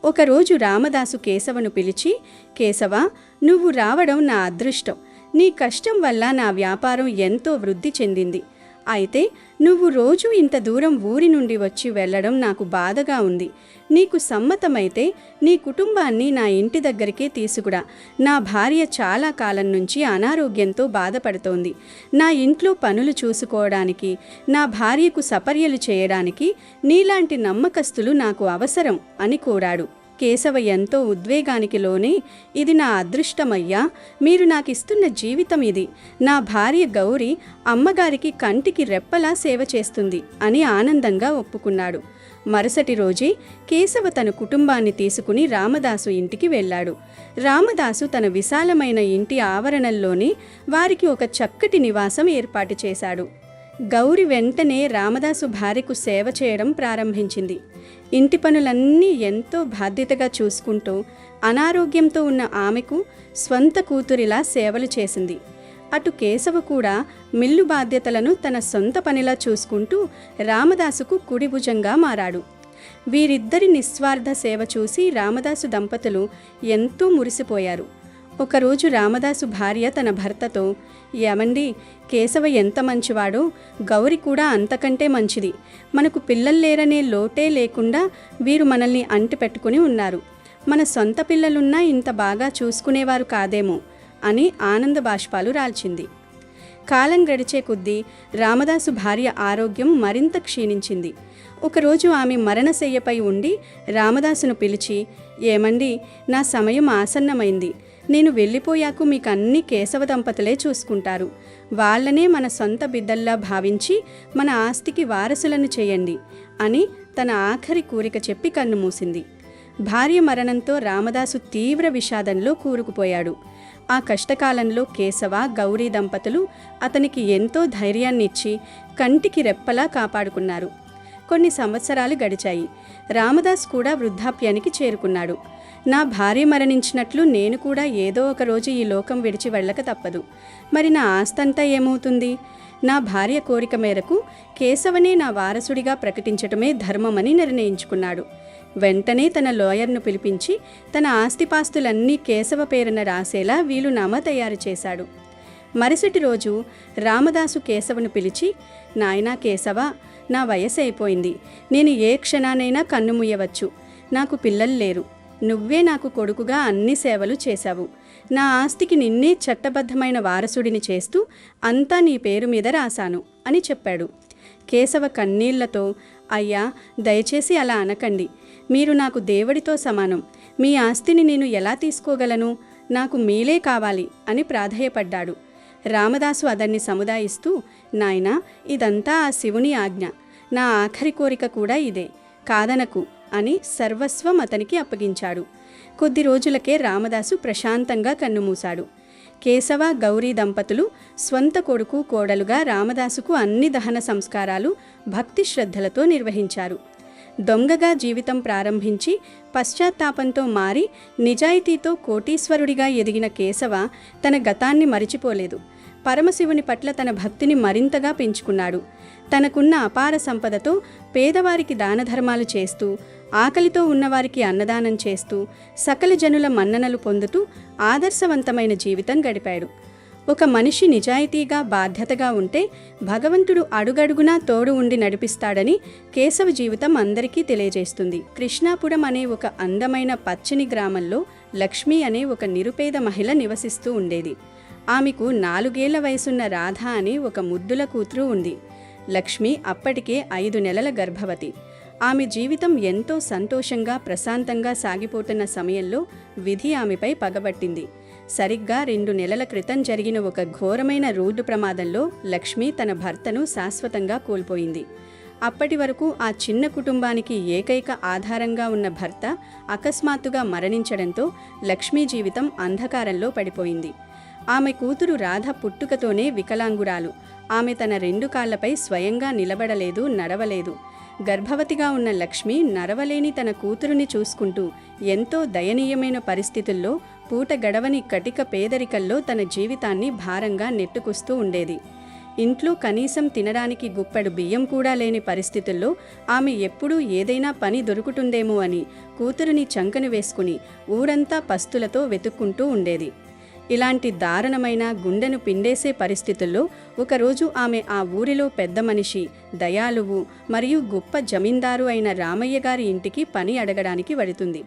ఒకరోజు రామదాసు కేశవను పిలిచి, కేశవ, నువ్వు రావడం నా అదృష్టం. నీ కష్టం వల్ల నా వ్యాపారం ఎంతో వృద్ధి చెందింది. అయితే నువ్వు రోజు ఇంత దూరం ఊరి నుండి వచ్చి వెళ్ళడం నాకు బాధగా ఉంది. నీకు సమ్మతమైతే నీ కుటుంబాన్ని నా ఇంటి దగ్గరికే తీసుకురా. నా భార్య చాలా కాలం నుంచి అనారోగ్యంతో బాధపడుతోంది. నా ఇంట్లో పనులు చూసుకోవడానికి, నా భార్యకు సపర్యలు చేయడానికి నీలాంటి నమ్మకస్తులు నాకు అవసరం అని కోరాడు. కేశవ ఎంతో ఉద్వేగానికి లోనే, ఇది నా అదృష్టమయ్యా, మీరు నాకిస్తున్న జీవితం ఇది. నా భార్య గౌరి అమ్మగారికి కంటికి రెప్పలా సేవ చేస్తుంది అని ఆనందంగా ఒప్పుకున్నాడు. మరుసటి రోజే కేశవ తన కుటుంబాన్ని తీసుకుని రామదాసు ఇంటికి వెళ్ళాడు. రామదాసు తన విశాలమైన ఇంటి ఆవరణల్లోనే వారికి ఒక చక్కటి నివాసం ఏర్పాటు చేశాడు. గౌరి వెంటనే రామదాసు భార్యకు సేవ చేయడం ప్రారంభించింది. ఇంటి పనులన్నీ ఎంతో బాధ్యతగా చూసుకుంటూ అనారోగ్యంతో ఉన్న ఆమెకు స్వంత కూతురిలా సేవలు చేసింది. అటు కేశవ కూడా మిల్లు బాధ్యతలను తన సొంత పనిలా చూసుకుంటూ రామదాసుకు కుడిభుజంగా మారాడు. వీరిద్దరి నిస్వార్థ సేవ చూసి రామదాసు దంపతులు ఎంతో మురిసిపోయారు. ఒకరోజు రామదాసు భార్య తన భర్తతో, ఏమండి, కేశవ ఎంత మంచివాడో, గౌరి కూడా అంతకంటే మంచిది. మనకు పిల్లలు లేరనే లోటే లేకుండా వీరు మనల్ని అంటి పెట్టుకుని ఉన్నారు. మన సొంత పిల్లలున్నా ఇంత బాగా చూసుకునేవారు కాదేమో అని ఆనంద బాష్పాలు రాల్చింది. కాలం గడిచే కొద్దీ రామదాసు భార్య ఆరోగ్యం మరింత క్షీణించింది. ఒకరోజు ఆమె మరణశయ్యపై ఉండి రామదాసును పిలిచి, ఏమండి, నా సమయం ఆసన్నమైంది. నేను వెళ్ళిపోయాకు మీకు అన్ని కేశవ దంపతులే చూసుకుంటారు. వాళ్ళనే మన సొంత బిడ్డల్లా భావించి మన ఆస్తికి వారసులను చేయండి అని తన ఆఖరి కోరిక చెప్పి కన్ను మూసింది. భార్య మరణంతో రామదాసు తీవ్ర విషాదంలో కూరుకుపోయాడు. ఆ కష్టకాలంలో కేశవ, గౌరీ దంపతులు అతనికి ఎంతో ధైర్యాన్నిచ్చి కంటికి రెప్పలా కాపాడుకున్నారు. కొన్ని సంవత్సరాలు గడిచాయి. రామదాస్ కూడా వృద్ధాప్యానికి చేరుకున్నాడు. నా భార్య మరణించినట్లు నేను కూడా ఏదో ఒక రోజు ఈ లోకం విడిచి వెళ్ళక తప్పదు. మరి నా ఆస్తంతా ఏమవుతుంది? నా భార్య కోరిక మేరకు కేశవనే నా వారసుడిగా ప్రకటించటమే ధర్మమని నిర్ణయించుకున్నాడు. వెంటనే తన లాయర్ను పిలిపించి తన ఆస్తిపాస్తులన్నీ కేశవ పేరున రాసేలా వీలునామా తయారు చేశాడు. మరుసటి రోజు రామదాసు కేశవను పిలిచి, నాయనా కేశవ, నా వయసు అయిపోయింది. నేను ఏ క్షణానైనా కన్ను మూయవచ్చు. నాకు పిల్లలు లేరు. నువ్వే నాకు కొడుకుగా అన్ని సేవలు చేశావు. నా ఆస్తికి నిన్నే చట్టబద్ధమైన వారసుడిని చేస్తూ అంతా నీ పేరు మీద రాశాను అని చెప్పాడు. కేశవ కన్నీళ్లతో, అయ్యా, దయచేసి అలా అనకండి. మీరు నాకు దేవుడితో సమానం. మీ ఆస్తిని నేను ఎలా తీసుకోగలను? నాకు మీలే కావాలి అని ప్రాధేయపడ్డాడు. రామదాసు అతన్ని సముదాయిస్తూ, నాయనా, ఇదంతా ఆ శివుని ఆజ్ఞ. నా ఆఖరి కోరిక కూడా ఇదే, కాదనకు అని సర్వస్వం అతనికి అప్పగించాడు. కొద్ది రోజులకే రామదాసు ప్రశాంతంగా కన్నుమూశాడు. కేశవ, గౌరీ దంపతులు స్వంత కొడుకు, కోడలుగా రామదాసుకు అన్ని దహన సంస్కారాలు భక్తి శ్రద్ధలతో నిర్వహించారు. దొంగగా జీవితం ప్రారంభించి పశ్చాత్తాపంతో మారి నిజాయితీతో కోటీశ్వరుడిగా ఎదిగిన కేశవ తన గతాన్ని మరిచిపోలేదు. పరమశివుని పట్ల తన భక్తిని మరింతగా పెంచుకున్నాడు. తనకున్న అపార సంపదతో పేదవారికి దానధర్మాలు చేస్తూ, ఆకలితో ఉన్నవారికి అన్నదానం చేస్తూ, సకల జనుల మన్ననలు పొందుతూ ఆదర్శవంతమైన జీవితం గడిపాడు. ఒక మనిషి నిజాయితీగా, బాధ్యతగా ఉంటే భగవంతుడు అడుగడుగునా తోడు ఉండి నడిపిస్తాడని కేశవ జీవితం అందరికీ తెలియజేస్తుంది. కృష్ణాపురం అనే ఒక అందమైన పచ్చని గ్రామంలో లక్ష్మి అనే ఒక నిరుపేద మహిళ నివసిస్తూ ఉండేది. ఆమెకు 4 ఏళ్ల వయసున్న రాధ అని ఒక ముద్దుల కూతురు ఉంది. లక్ష్మి అప్పటికే 5 నెలల గర్భవతి. ఆమె జీవితం ఎంతో సంతోషంగా, ప్రశాంతంగా సాగిపోతున్న సమయంలో విధి ఆమెపై పగబట్టింది. సరిగ్గా 2 నెలల క్రితం జరిగిన ఒక ఘోరమైన రోడ్డు ప్రమాదంలో లక్ష్మి తన భర్తను శాశ్వతంగా కోల్పోయింది. అప్పటి వరకు ఆ చిన్న కుటుంబానికి ఏకైక ఆధారంగా ఉన్న భర్త అకస్మాత్తుగా మరణించడంతో లక్ష్మీ జీవితం అంధకారంలో పడిపోయింది. ఆమె కూతురు రాధ పుట్టుకతోనే వికలాంగురాలు. ఆమె తన 2 కాళ్లపై స్వయంగా నిలబడలేదు, నడవలేదు. గర్భవతిగా ఉన్న లక్ష్మి నడవలేని తన కూతురుని చూసుకుంటూ ఎంతో దయనీయమైన పరిస్థితుల్లో పూట గడవని కటిక పేదరికల్లో తన జీవితాన్ని భారంగా నెట్టుకొస్తూ ఉండేది. ఇంట్లో కనీసం తినడానికి గుప్పెడు బియ్యం కూడా లేని పరిస్థితుల్లో ఆమె ఎప్పుడూ ఏదైనా పని దొరుకుతుందేమో అని కూతురుని చంకను వేసుకుని ఊరంతా పస్తులతో వెతుక్కుంటూ ఉండేది. ఇలాంటి దారుణమైన గుండెను పిండేసే పరిస్థితుల్లో ఒకరోజు ఆమె ఆ ఊరిలో పెద్ద మనిషి, దయాళువు మరియు గొప్ప జమీందారు అయిన రామయ్య గారి ఇంటికి పని అడగడానికి వెళుతుంది.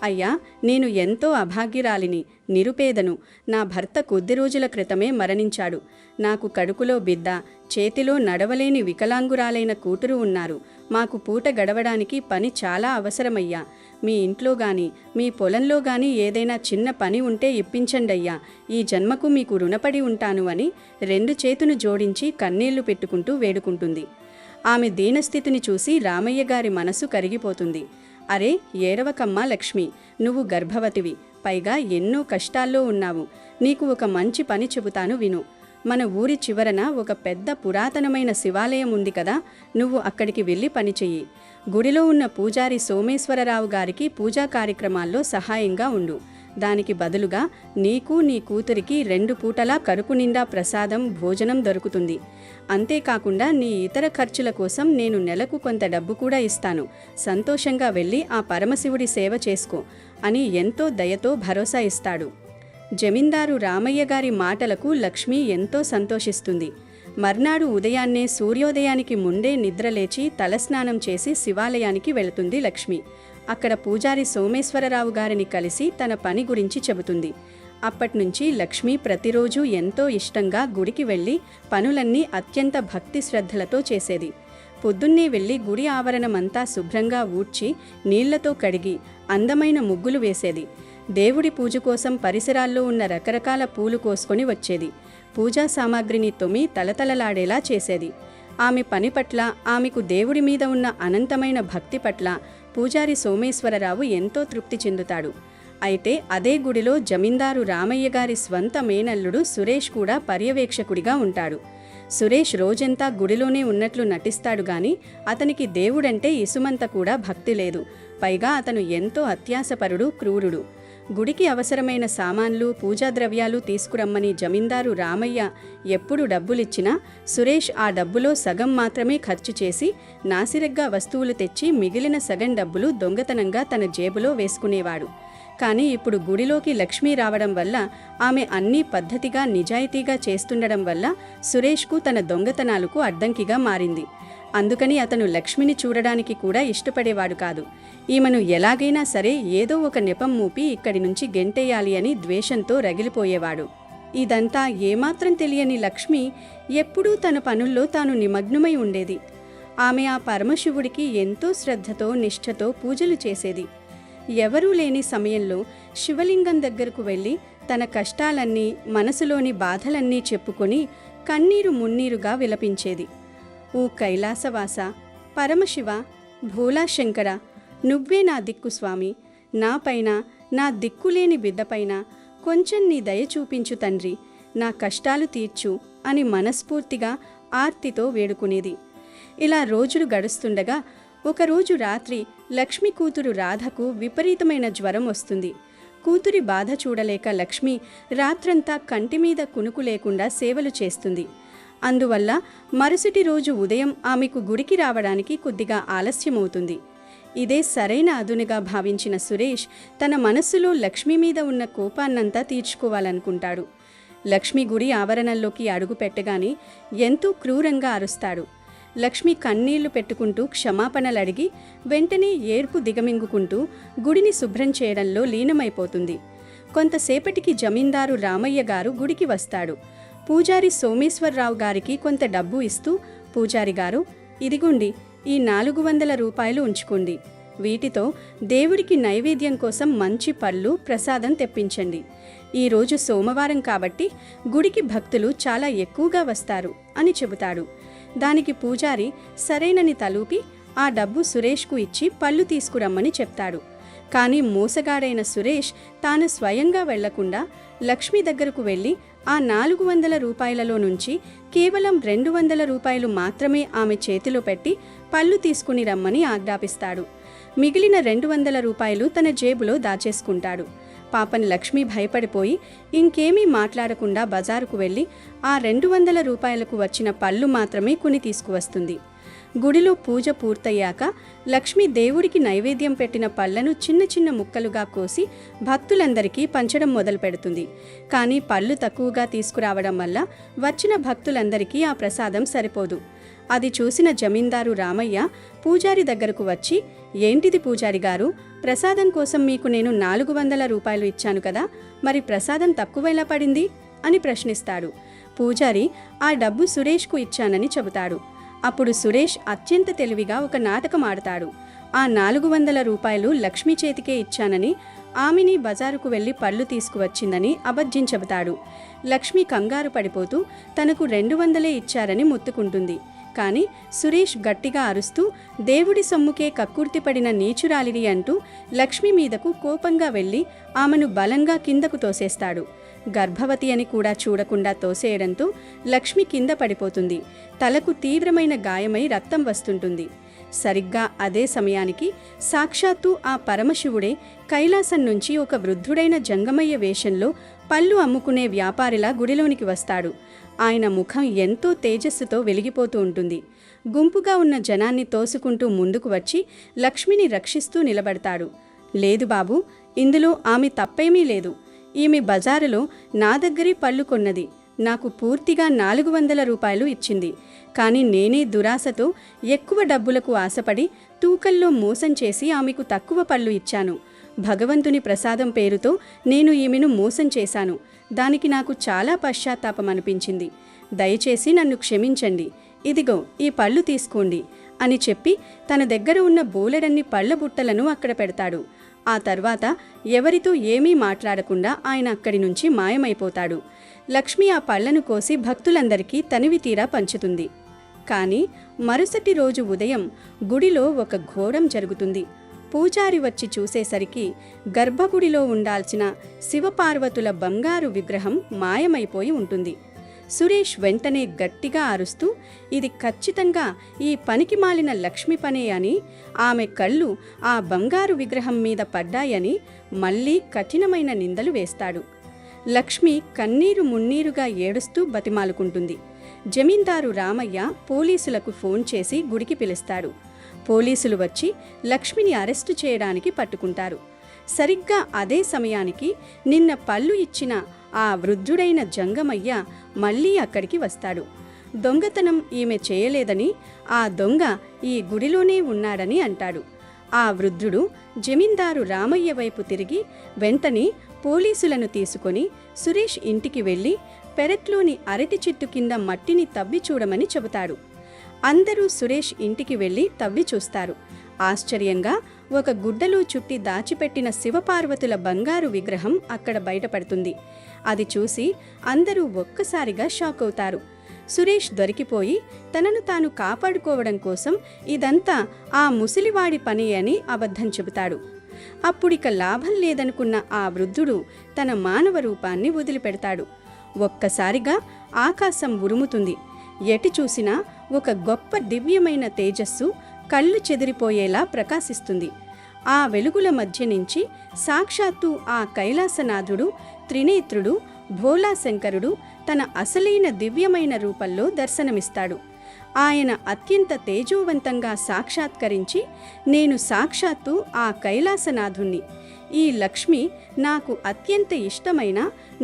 అయ్యా, నేను ఎంతో అభాగ్యురాలిని, నిరుపేదను. నా భర్త కొద్ది రోజుల క్రితమే మరణించాడు. నాకు కడుపులో బిడ్డ, చేతిలో నడవలేని వికలాంగురాలైన కూతురు ఉన్నారు. మాకు పూట గడవడానికి పని చాలా అవసరమయ్యా. మీ ఇంట్లో గాని మీ పొలంలో గాని ఏదైనా చిన్న పని ఉంటే ఇప్పించండయ్యా. ఈ జన్మకు మీకు రుణపడి ఉంటాను అని 2 చేతులు జోడించి కన్నీళ్లు పెట్టుకుంటూ వేడుకుంటుంది. ఆమె దీనస్థితిని చూసి రామయ్య గారి మనసు కరిగిపోతుంది. అరే, ఏడవకమ్మా లక్ష్మి, నువ్వు గర్భవతివి, పైగా ఎన్నో కష్టాల్లో ఉన్నావు. నీకు ఒక మంచి పని చెబుతాను విను. మన ఊరి చివరన ఒక పెద్ద పురాతనమైన శివాలయం ఉంది కదా, నువ్వు అక్కడికి వెళ్ళి పనిచెయ్యి. గుడిలో ఉన్న పూజారి సోమేశ్వరరావు గారికి పూజా కార్యక్రమాల్లో సహాయంగా ఉండు. దానికి బదులుగా నీకు నీ కూతురికి 2 పూటలా కడుపు నిండా ప్రసాదం, భోజనం దొరుకుతుంది. అంతేకాకుండా నీ ఇతర ఖర్చుల కోసం నేను నెలకు కొంత డబ్బు కూడా ఇస్తాను. సంతోషంగా వెళ్ళి ఆ పరమశివుడి సేవ చేసుకో అని ఎంతో దయతో భరోసా ఇస్తాడు. జమీందారు రామయ్య గారి మాటలకు లక్ష్మి ఎంతో సంతోషిస్తుంది. మర్నాడు ఉదయాన్నే సూర్యోదయానికి ముందే నిద్రలేచి తలస్నానం చేసి శివాలయానికి వెళుతుంది లక్ష్మి. అక్కడ పూజారి సోమేశ్వరరావు గారిని కలిసి తన పని గురించి చెబుతుంది. అప్పట్నుంచి లక్ష్మి ప్రతిరోజు ఎంతో ఇష్టంగా గుడికి వెళ్ళి పనులన్నీ అత్యంత భక్తి శ్రద్ధలతో చేసేది. పొద్దున్నే వెళ్ళి గుడి ఆవరణమంతా శుభ్రంగా ఊడ్చి నీళ్లతో కడిగి అందమైన ముగ్గులు వేసేది. దేవుడి పూజ కోసం పరిసరాల్లో ఉన్న రకరకాల పూలు కోసుకొని వచ్చేది. పూజా సామాగ్రిని తొమి తలతలలాడేలా చేసేది. ఆమె పని పట్ల, ఆమెకు దేవుడి మీద ఉన్న అనంతమైన భక్తి పట్ల పూజారి సోమేశ్వరరావు ఎంతో తృప్తి చెందుతాడు. అయితే అదే గుడిలో జమీందారు రామయ్య గారి స్వంత మేనల్లుడు సురేష్ కూడా పర్యవేక్షకుడిగా ఉంటాడు. సురేష్ రోజంతా గుడిలోనే ఉన్నట్లు నటిస్తాడు గాని అతనికి దేవుడంటే ఇసుమంత కూడా భక్తి లేదు. పైగా అతను ఎంతో అత్యాసపరుడు, క్రూరుడు. గుడికి అవసరమైన సామాన్లు, పూజా ద్రవ్యాలు తీసుకురమ్మని జమీందారు రామయ్య ఎప్పుడు డబ్బులిచ్చినా సురేష్ ఆ డబ్బులో సగం మాత్రమే ఖర్చు చేసి నాసిరగ్గా వస్తువులు తెచ్చి మిగిలిన సగం డబ్బులు దొంగతనంగా తన జేబులో వేసుకునేవాడు. కానీ ఇప్పుడు గుడిలోకి లక్ష్మి రావడం వల్ల, ఆమె అన్నీ పద్ధతిగా నిజాయితీగా చేస్తుండడం వల్ల సురేష్కు తన దొంగతనాలకు అడ్డంకిగా మారింది. అందుకని అతను లక్ష్మిని చూడడానికి కూడా ఇష్టపడేవాడు కాదు. ఈమెను ఎలాగైనా సరే ఏదో ఒక నెపం మూపి ఇక్కడి నుంచి గెంటేయాలి అని ద్వేషంతో రగిలిపోయేవాడు. ఇదంతా ఏమాత్రం తెలియని లక్ష్మి ఎప్పుడూ తన పనుల్లో తాను నిమగ్నమై ఉండేది. ఆమె ఆ పరమశివుడికి ఎంతో శ్రద్ధతో, నిష్ఠతో పూజలు చేసేది. ఎవరూ లేని సమయంలో శివలింగం దగ్గరకు వెళ్ళి తన కష్టాలన్నీ, మనసులోని బాధలన్నీ చెప్పుకొని కన్నీరు మున్నీరుగా విలపించేది. ఓ కైలాసవాస, పరమశివ, భోలాశంకర, నువ్వే నా దిక్కు స్వామి. నాపైన, నా దిక్కులేని బిడ్డపైన కొంచెం నీ దయ చూపించు తండ్రి. నా కష్టాలు తీర్చు అని మనస్ఫూర్తిగా ఆర్తితో వేడుకునేది. ఇలా రోజులు గడుస్తుండగా ఒకరోజు రాత్రి లక్ష్మి కూతురు రాధకు విపరీతమైన జ్వరం వస్తుంది. కూతురి బాధ చూడలేక లక్ష్మి రాత్రంతా కంటిమీద కునుకు లేకుండా సేవలు చేస్తుంది. అందువల్ల మరుసటి రోజు ఉదయం ఆమెకు గుడికి రావడానికి కొద్దిగా ఆలస్యమవుతుంది. ఇదే సరైన అదునుగా భావించిన సురేష్ తన మనస్సులో లక్ష్మి మీద ఉన్న కోపాన్నంతా తీర్చుకోవాలనుకుంటాడు. లక్ష్మి గుడి ఆవరణల్లోకి అడుగు పెట్టగానే ఎంతో క్రూరంగా అరుస్తాడు. లక్ష్మి కన్నీళ్లు పెట్టుకుంటూ క్షమాపణలడిగి వెంటనే ఏర్పు దిగమింగుకుంటూ గుడిని శుభ్రం చేయడంలో లీనమైపోతుంది. కొంతసేపటికి జమీందారు రామయ్య గారు గుడికి వస్తాడు. పూజారి సోమేశ్వరరావు గారికి కొంత డబ్బు ఇస్తూ, పూజారి గారు, ఇదిగోండి, ఈ 400 రూపాయలు ఉంచుకోండి. వీటితో దేవుడికి నైవేద్యం కోసం మంచి పళ్ళు ప్రసాదం తెప్పించండి. ఈరోజు సోమవారం కాబట్టి గుడికి భక్తులు చాలా ఎక్కువగా వస్తారు అని చెబుతాడు. దానికి పూజారి సరేనని తలూపి ఆ డబ్బు సురేష్కు ఇచ్చి పళ్ళు తీసుకురమ్మని చెప్తాడు. కానీ మోసగాడైన సురేష్ తాను స్వయంగా వెళ్లకుండా లక్ష్మి దగ్గరకు వెళ్ళి ఆ 400 రూపాయలలో నుంచి కేవలం 200 రూపాయలు మాత్రమే ఆమె చేతిలో పెట్టి పళ్ళు తీసుకుని రమ్మని ఆజ్ఞాపిస్తాడు. మిగిలిన 200 రూపాయలు తన జేబులో దాచేసుకుంటాడు. పాపం లక్ష్మి భయపడిపోయి ఇంకేమీ మాట్లాడకుండా బజారుకు వెళ్ళి ఆ 200 రూపాయలకు వచ్చిన పళ్ళు మాత్రమే కొని తీసుకువస్తుంది. గుడిలో పూజ పూర్తయ్యాక లక్ష్మి దేవుడికి నైవేద్యం పెట్టిన పళ్లను చిన్న చిన్న ముక్కలుగా కోసి భక్తులందరికీ పంచడం మొదలు పెడుతుంది. కానీ పళ్ళు తక్కువగా తీసుకురావడం వల్ల వచ్చిన భక్తులందరికీ ఆ ప్రసాదం సరిపోదు. అది చూసిన జమీందారు రామయ్య పూజారి దగ్గరకు వచ్చి, ఏంటిది పూజారి గారు, ప్రసాదం కోసం మీకు నేను 400 రూపాయలు ఇచ్చాను కదా, మరి ప్రసాదం తక్కువెలా పడింది అని ప్రశ్నిస్తాడు. పూజారి ఆ డబ్బు సురేష్కు ఇచ్చానని చెబుతాడు. అప్పుడు సురేష్ అత్యంత తెలివిగా ఒక నాటకం ఆడతాడు. ఆ 400 రూపాయలు లక్ష్మి చేతికే ఇచ్చానని, ఆమెని బజారుకు వెళ్లి పళ్ళు తీసుకువచ్చిందని అబద్ధం చెబుతాడు. లక్ష్మి కంగారు పడిపోతూ తనకు 200 ఇచ్చారని మొత్తుకుంటుంది. కానీ సురేష్ గట్టిగా అరుస్తూ దేవుడి సొమ్ముకే కక్కుర్తిపడిన నీచురాలిడి అంటూ లక్ష్మి మీదకు కోపంగా వెళ్ళి ఆమెను బలంగా కిందకు తోసేస్తాడు. గర్భవతి అని కూడా చూడకుండా తోసేయడంతో లక్ష్మి కింద పడిపోతుంది. తలకు తీవ్రమైన గాయమై రక్తం వస్తుంటుంది. సరిగ్గా అదే సమయానికి సాక్షాత్తు ఆ పరమశివుడే కైలాసం నుంచి ఒక వృద్ధుడైన జంగమయ్య వేషంలో పళ్ళు అమ్ముకునే వ్యాపారిలా గుడిలోనికి వస్తాడు. ఆయన ముఖం ఎంతో తేజస్సుతో వెలిగిపోతూ ఉంటుంది. గుంపుగా ఉన్న జనాన్ని తోసుకుంటూ ముందుకు వచ్చి లక్ష్మిని రక్షిస్తూ నిలబడతాడు. లేదు బాబు, ఇందులో ఆమె తప్పేమీ లేదు. ఈమె బజారులో నా దగ్గరే పళ్ళు కొన్నది. నాకు పూర్తిగా 400 రూపాయలు ఇచ్చింది. కానీ నేనే దురాశతో ఎక్కువ డబ్బులకు ఆశపడి తూకల్లో మోసం చేసి ఆమెకు తక్కువ పళ్ళు ఇచ్చాను. భగవంతుని ప్రసాదం పేరుతో నేను ఈమెను మోసం చేశాను. దానికి నాకు చాలా పశ్చాత్తాపం అనిపించింది. దయచేసి నన్ను క్షమించండి. ఇదిగో ఈ పళ్ళు తీసుకోండి అని చెప్పి తన దగ్గర ఉన్న బోలెడన్ని పళ్ళ బుట్టలను అక్కడ పెడతాడు. ఆ తర్వాత ఎవరితో ఏమీ మాట్లాడకుండా ఆయన అక్కడి నుంచి మాయమైపోతాడు. లక్ష్మి ఆ పళ్లను కోసి భక్తులందరికీ తనివి తీరా పంచుతుంది. కానీ మరుసటి రోజు ఉదయం గుడిలో ఒక ఘోరం జరుగుతుంది. పూజారి వచ్చి చూసేసరికి గర్భగుడిలో ఉండాల్సిన శివపార్వతుల బంగారు విగ్రహం మాయమైపోయి ఉంటుంది. సురేష్ వెంటనే గట్టిగా అరుస్తూ ఇది ఖచ్చితంగా ఈ పనికి మాలిన లక్ష్మి పనే అని, ఆమె కళ్ళు ఆ బంగారు విగ్రహం మీద పడ్డాయని మళ్ళీ కఠినమైన నిందలు వేస్తాడు. లక్ష్మి కన్నీరు మున్నీరుగా ఏడుస్తూ బతిమాలుకుంటుంది. జమీందారు రామయ్య పోలీసులకు ఫోన్ చేసి గుడికి పిలుస్తాడు. పోలీసులు వచ్చి లక్ష్మిని అరెస్టు చేయడానికి పట్టుకుంటారు. సరిగ్గా అదే సమయానికి నిన్న పళ్ళు ఇచ్చిన ఆ వృద్ధుడైన జంగమయ్య మళ్ళీ అక్కడికి వస్తాడు. దొంగతనం ఈమె చేయలేదని, ఆ దొంగ ఈ గుడిలోనే ఉన్నాడని అంటాడు. ఆ వృద్ధుడు జమీందారు రామయ్య వైపు తిరిగి వెంటనే పోలీసులను తీసుకొని సురేష్ ఇంటికి వెళ్ళి పెరట్లోని అరటి చెట్టు కింద మట్టిని తవ్వి చూడమని చెబుతాడు. అందరూ సురేష్ ఇంటికి వెళ్ళి తవ్వి చూస్తారు. ఆశ్చర్యంగా ఒక గుడ్డలో చుట్టి దాచిపెట్టిన శివపార్వతుల బంగారు విగ్రహం అక్కడ బయటపడుతుంది. అది చూసి అందరూ ఒక్కసారిగా షాక్ అవుతారు. సురేష్ దొరికిపోయి తనను తాను కాపాడుకోవడం కోసం ఇదంతా ఆ ముసలివాడి పని అని అబద్ధం చెబుతాడు. అప్పుడిక లాభం లేదనుకున్న ఆ వృద్ధుడు తన మానవ రూపాన్ని వదిలిపెడతాడు. ఒక్కసారిగా ఆకాశం ఉరుముతుంది. ఎటు చూసినా ఒక గొప్ప దివ్యమైన తేజస్సు కళ్ళు చెదిరిపోయేలా ప్రకాశిస్తుంది. ఆ వెలుగుల మధ్య నుంచి సాక్షాత్తు ఆ కైలాసనాథుడు త్రినేత్రుడు భోలాశంకరుడు తన అసలైన దివ్యమైన రూపంలో దర్శనమిస్తాడు. ఆయన అత్యంత తేజోవంతంగా సాక్షాత్కరించి, నేను సాక్షాత్తు ఆ కైలాసనాథుణ్ణి. ఈ లక్ష్మి నాకు అత్యంత ఇష్టమైన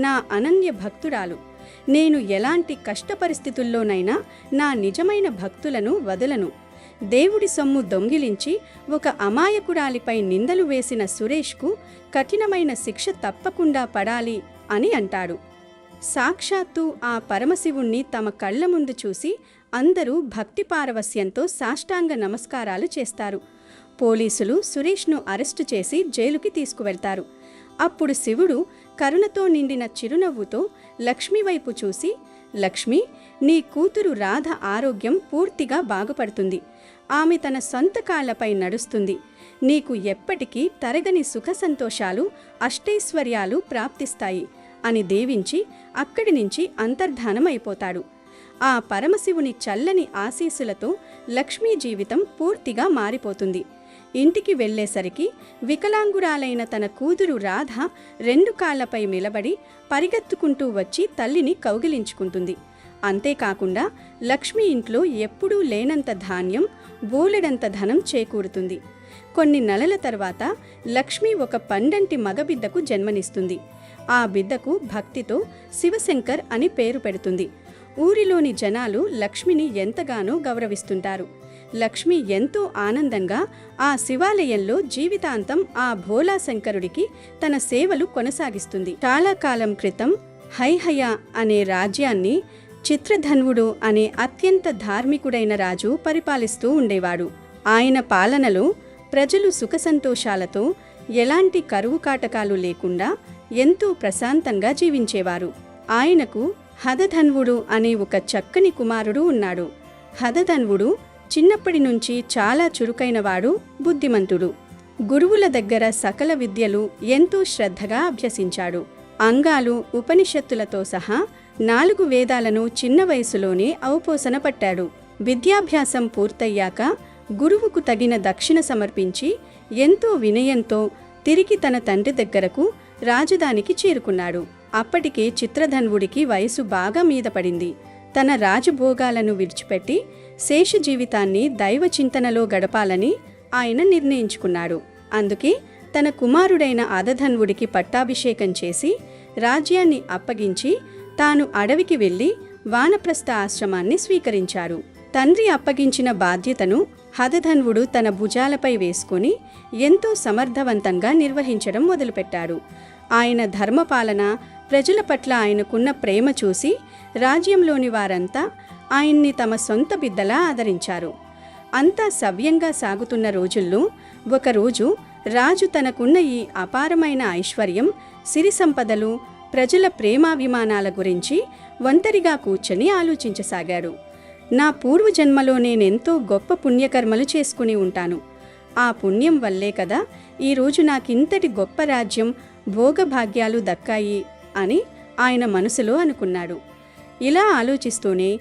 నా అనన్య భక్తురాలు. నేను ఎలాంటి కష్ట పరిస్థితుల్లోనైనా నా నిజమైన భక్తులను వదలను. దేవుడి సొమ్ము దొంగిలించి ఒక అమాయకురాలిపై నిందలు వేసిన సురేష్కు కఠినమైన శిక్ష తప్పకుండా పడాలి అని అంటాడు. సాక్షాత్తు ఆ పరమశివుణ్ణి తమ కళ్ల ముందు చూసి అందరూ భక్తి పారవస్యంతో సాష్టాంగ నమస్కారాలు చేస్తారు. పోలీసులు సురేష్ను అరెస్టు చేసి జైలుకి తీసుకువెళ్తారు. అప్పుడు శివుడు కరుణతో నిండిన చిరునవ్వుతో లక్ష్మి వైపు చూసి, లక్ష్మి, నీ కూతురు రాధ ఆరోగ్యం పూర్తిగా బాగుపడుతుంది. ఆమె తన సొంత కాళ్లపై నడుస్తుంది. నీకు ఎప్పటికీ తరగని సుఖ సంతోషాలు, అష్టైశ్వర్యాలు ప్రాప్తిస్తాయి అని దీవించి అక్కడి నుంచి అంతర్ధానమైపోతాడు. ఆ పరమశివుని చల్లని ఆశీస్సులతో లక్ష్మీ జీవితం పూర్తిగా మారిపోతుంది. ఇంటికి వెళ్లేసరికి వికలాంగురాలైన తన కూతురు రాధ 2 కాళ్లపై నిలబడి పరిగెత్తుకుంటూ వచ్చి తల్లిని కౌగిలించుకుంటుంది. అంతేకాకుండా లక్ష్మి ఇంట్లో ఎప్పుడూ లేనంత ధాన్యం, బోలెడంత ధనం చేకూరుతుంది. కొన్ని నెలల తర్వాత లక్ష్మి ఒక పండంటి మగబిడ్డకు జన్మనిస్తుంది. ఆ బిడ్డకు భక్తితో శివశంకర్ అని పేరు పెడుతుంది. ఊరిలోని జనాలు లక్ష్మిని ఎంతగానో గౌరవిస్తుంటారు. లక్ష్మి ఎంతో ఆనందంగా ఆ శివాలయంలో జీవితాంతం ఆ భోలా శంకరుడికి తన సేవలు కొనసాగిస్తుంది. చాలా కాలం క్రితం హైహయ అనే రాజ్యాన్ని చిత్రధన్వుడు అనే అత్యంత ధార్మికుడైన రాజు పరిపాలిస్తూ ఉండేవాడు. ఆయన పాలనలో ప్రజలు సుఖసంతోషాలతో, ఎలాంటి కరువు కాటకాలు లేకుండా ఎంతో ప్రశాంతంగా జీవించేవారు. ఆయనకు హదధన్వుడు అనే ఒక చక్కని కుమారుడు ఉన్నాడు. హదధన్వుడు చిన్నప్పటి నుంచి చాలా చురుకైనవాడు, బుద్ధిమంతుడు. గురువుల దగ్గర సకల విద్యలు ఎంతో శ్రద్ధగా అభ్యసించాడు. అంగాలు, ఉపనిషత్తులతో సహా 4 వేదాలను చిన్న వయసులోనే ఔపోసన పట్టాడు. విద్యాభ్యాసం పూర్తయ్యాక గురువుకు తగిన దక్షిణ సమర్పించి ఎంతో వినయంతో తిరిగి తన తండ్రి దగ్గరకు రాజధానికి చేరుకున్నాడు. అప్పటికే చిత్రధన్వుడికి వయసు బాగా మీద పడింది. తన రాజభోగాలను విడిచిపెట్టి శేష జీవితాన్ని దైవ చింతనలో గడపాలని ఆయన నిర్ణయించుకున్నాడు. అందుకే తన కుమారుడైన అదధన్వుడికి పట్టాభిషేకం చేసి రాజ్యాన్ని అప్పగించి తాను అడవికి వెళ్లి వానప్రస్థ ఆశ్రమాన్ని స్వీకరించారు. తండ్రి అప్పగించిన బాధ్యతను హదధన్వుడు తన భుజాలపై వేసుకుని ఎంతో సమర్థవంతంగా నిర్వహించడం మొదలుపెట్టాడు. ఆయన ధర్మపాలన, ప్రజల పట్ల ఆయనకున్న ప్రేమ చూసి రాజ్యంలోని వారంతా ఆయన్ని తమ సొంత బిడ్డలా ఆదరించారు. అంతా సవ్యంగా సాగుతున్న రోజుల్లో ఒకరోజు రాజు తనకున్న ఈ అపారమైన ఐశ్వర్యం, సిరి సంపదలు, ప్రజల ప్రేమాభిమానాల గురించి ఒంటరిగా కూర్చొని ఆలోచించసాగాడు. నా పూర్వజన్మలో నేనెంతో గొప్ప పుణ్యకర్మలు చేసుకుని ఉంటాను. ఆ పుణ్యం వల్లే కదా ఈరోజు నాకింతటి గొప్ప రాజ్యం, భోగభాగ్యాలు దక్కాయి అని ఆయన మనసులో అనుకున్నాడు. ఇలా ఆలోచిస్తూనే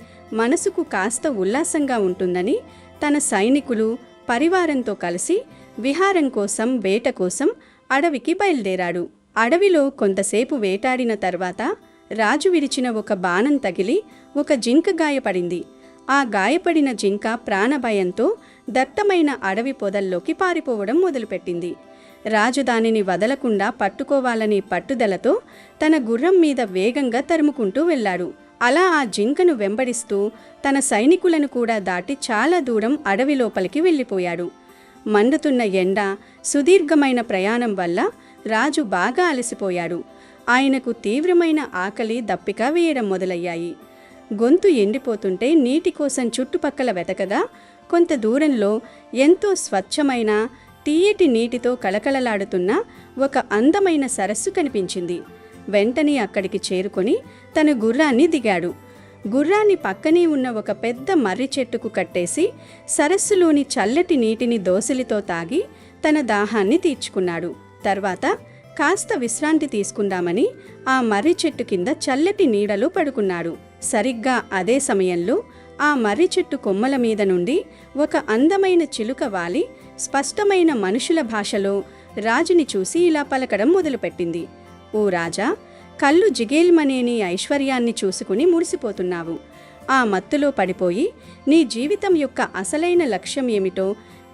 మనసుకు కాస్త ఉల్లాసంగా ఉంటుందని తన సైనికులు, పరివారంతో కలిసి విహారం కోసం, వేట కోసం అడవికి బయలుదేరాడు. అడవిలో కొంతసేపు వేటాడిన తర్వాత రాజు విరిచిన ఒక బాణం తగిలి ఒక జింక గాయపడింది. ఆ గాయపడిన జింక ప్రాణభయంతో దట్టమైన అడవి పొదల్లోకి పారిపోవడం మొదలుపెట్టింది. రాజు దానిని వదలకుండా పట్టుకోవాలని పట్టుదలతో తన గుర్రం మీద వేగంగా తరుముకుంటూ వెళ్ళాడు. అలా ఆ జింకను వెంబడిస్తూ తన సైనికులను కూడా దాటి చాలా దూరం అడవి లోపలికి వెళ్ళిపోయాడు. మండుతున్న ఎండ, సుదీర్ఘమైన ప్రయాణం వల్ల రాజు బాగా అలసిపోయాడు. ఆయనకు తీవ్రమైన ఆకలి, దప్పిక వేయడం మొదలయ్యాయి. గొంతు ఎండిపోతుంటే నీటి కోసం చుట్టుపక్కల వెతకగా కొంత దూరంలో ఎంతో స్వచ్ఛమైన తీయటి నీటితో కళకళలాడుతున్న ఒక అందమైన సరస్సు కనిపించింది. వెంటనే అక్కడికి చేరుకొని తన గుర్రాన్ని దిగాడు. గుర్రాన్ని పక్కనే ఉన్న ఒక పెద్ద మర్రి చెట్టుకు కట్టేసి సరస్సులోని చల్లటి నీటిని దోసిలితో తాగి తన దాహాన్ని తీర్చుకున్నాడు. తర్వాత కాస్త విశ్రాంతి తీసుకుందామని ఆ మర్రి చెట్టు కింద చల్లటి నీడలో పడుకున్నాడు. సరిగ్గా అదే సమయంలో ఆ మర్రి చెట్టు కొమ్మల మీద నుండి ఒక అందమైన చిలుక వాలి స్పష్టమైన మనుషుల భాషలో రాజుని చూసి ఇలా పలకడం మొదలుపెట్టింది. ఓ రాజా, కళ్ళు జిగేల్మనేని ఐశ్వర్యాన్ని చూసుకుని మురిసిపోతున్నావు. ఆ మత్తులో పడిపోయి నీ జీవితం యొక్క అసలైన లక్ష్యం ఏమిటో,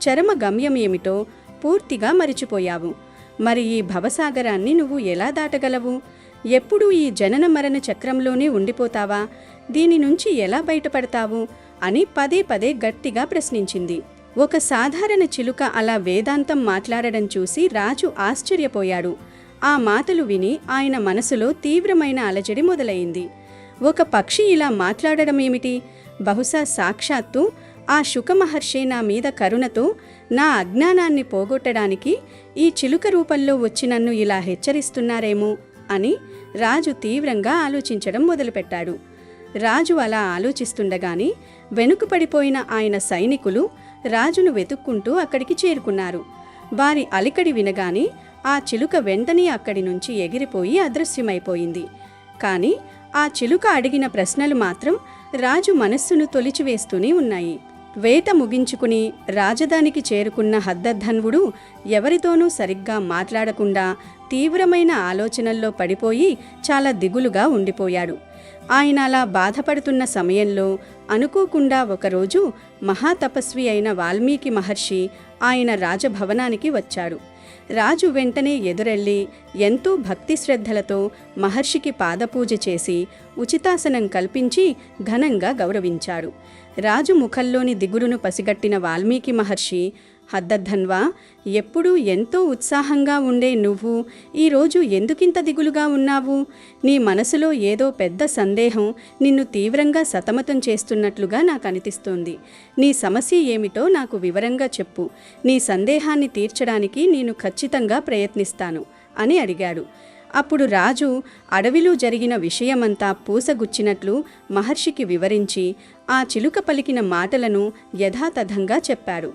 చరమ గమ్యం ఏమిటో పూర్తిగా మరిచిపోయావు. మరి ఈ భవసాగరాన్ని నువ్వు ఎలా దాటగలవు? ఎప్పుడూ ఈ జనన మరణ చక్రంలోనే ఉండిపోతావా? దీని నుంచి ఎలా బయటపడతావు అని పదే పదే గట్టిగా ప్రశ్నించింది. ఒక సాధారణ చిలుక అలా వేదాంతం మాట్లాడడం చూసి రాజు ఆశ్చర్యపోయాడు. ఆ మాటలు విని ఆయన మనసులో తీవ్రమైన అలజడి మొదలైంది. ఒక పక్షి ఇలా మాట్లాడడం ఏమిటి? బహుశా సాక్షాత్తు ఆ శుక మహర్షి నా మీద కరుణతో నా అజ్ఞానాన్ని పోగొట్టడానికి ఈ చిలుక రూపంలో వచ్చి నన్ను ఇలా హెచ్చరిస్తున్నారేమో అని రాజు తీవ్రంగా ఆలోచించడం మొదలుపెట్టాడు. రాజు అలా ఆలోచిస్తుండగానే వెనుక పడిపోయిన ఆయన సైనికులు రాజును వెతుక్కుంటూ అక్కడికి చేరుకున్నారు. వారి అలికడి వినగానే ఆ చిలుక వెంటనే అక్కడి నుంచి ఎగిరిపోయి అదృశ్యమైపోయింది. కానీ ఆ చిలుక అడిగిన ప్రశ్నలు మాత్రం రాజు మనస్సును తొలిచివేస్తూనే ఉన్నాయి. వేట ముగించుకుని రాజధానికి చేరుకున్న హద్దధన్వుడు ఎవరితోనూ సరిగ్గా మాట్లాడకుండా తీవ్రమైన ఆలోచనల్లో పడిపోయి చాలా దిగులుగా ఉండిపోయాడు. ఆయన అలా బాధపడుతున్న సమయంలో అనుకోకుండా ఒకరోజు మహాతపస్వి అయిన వాల్మీకి మహర్షి ఆయన రాజభవనానికి వచ్చాడు. రాజు వెంటనే ఎదురెళ్ళి ఎంతో భక్తి శ్రద్ధలతో మహర్షికి పాదపూజ చేసి ఉచితాసనం కల్పించి ఘనంగా గౌరవించాడు. రాజు ముఖంలోని దిగులును పసిగట్టిన వాల్మీకి మహర్షి, హద్దధన్వా, ఎప్పుడూ ఎంతో ఉత్సాహంగా ఉండే నువ్వు ఈరోజు ఎందుకింత దిగులుగా ఉన్నావు? నీ మనసులో ఏదో పెద్ద సందేహం నిన్ను తీవ్రంగా సతమతం చేస్తున్నట్లుగా నాకు అనిపిస్తోంది. నీ సమస్య ఏమిటో నాకు వివరంగా చెప్పు. నీ సందేహాన్ని తీర్చడానికి నేను ఖచ్చితంగా ప్రయత్నిస్తాను అని అడిగాడు. అప్పుడు రాజు అడవిలో జరిగిన విషయమంతా పూసగుచ్చినట్లు మహర్షికి వివరించి ఆ చిలుక పలికిన మాటలను యథాతథంగా చెప్పాడు.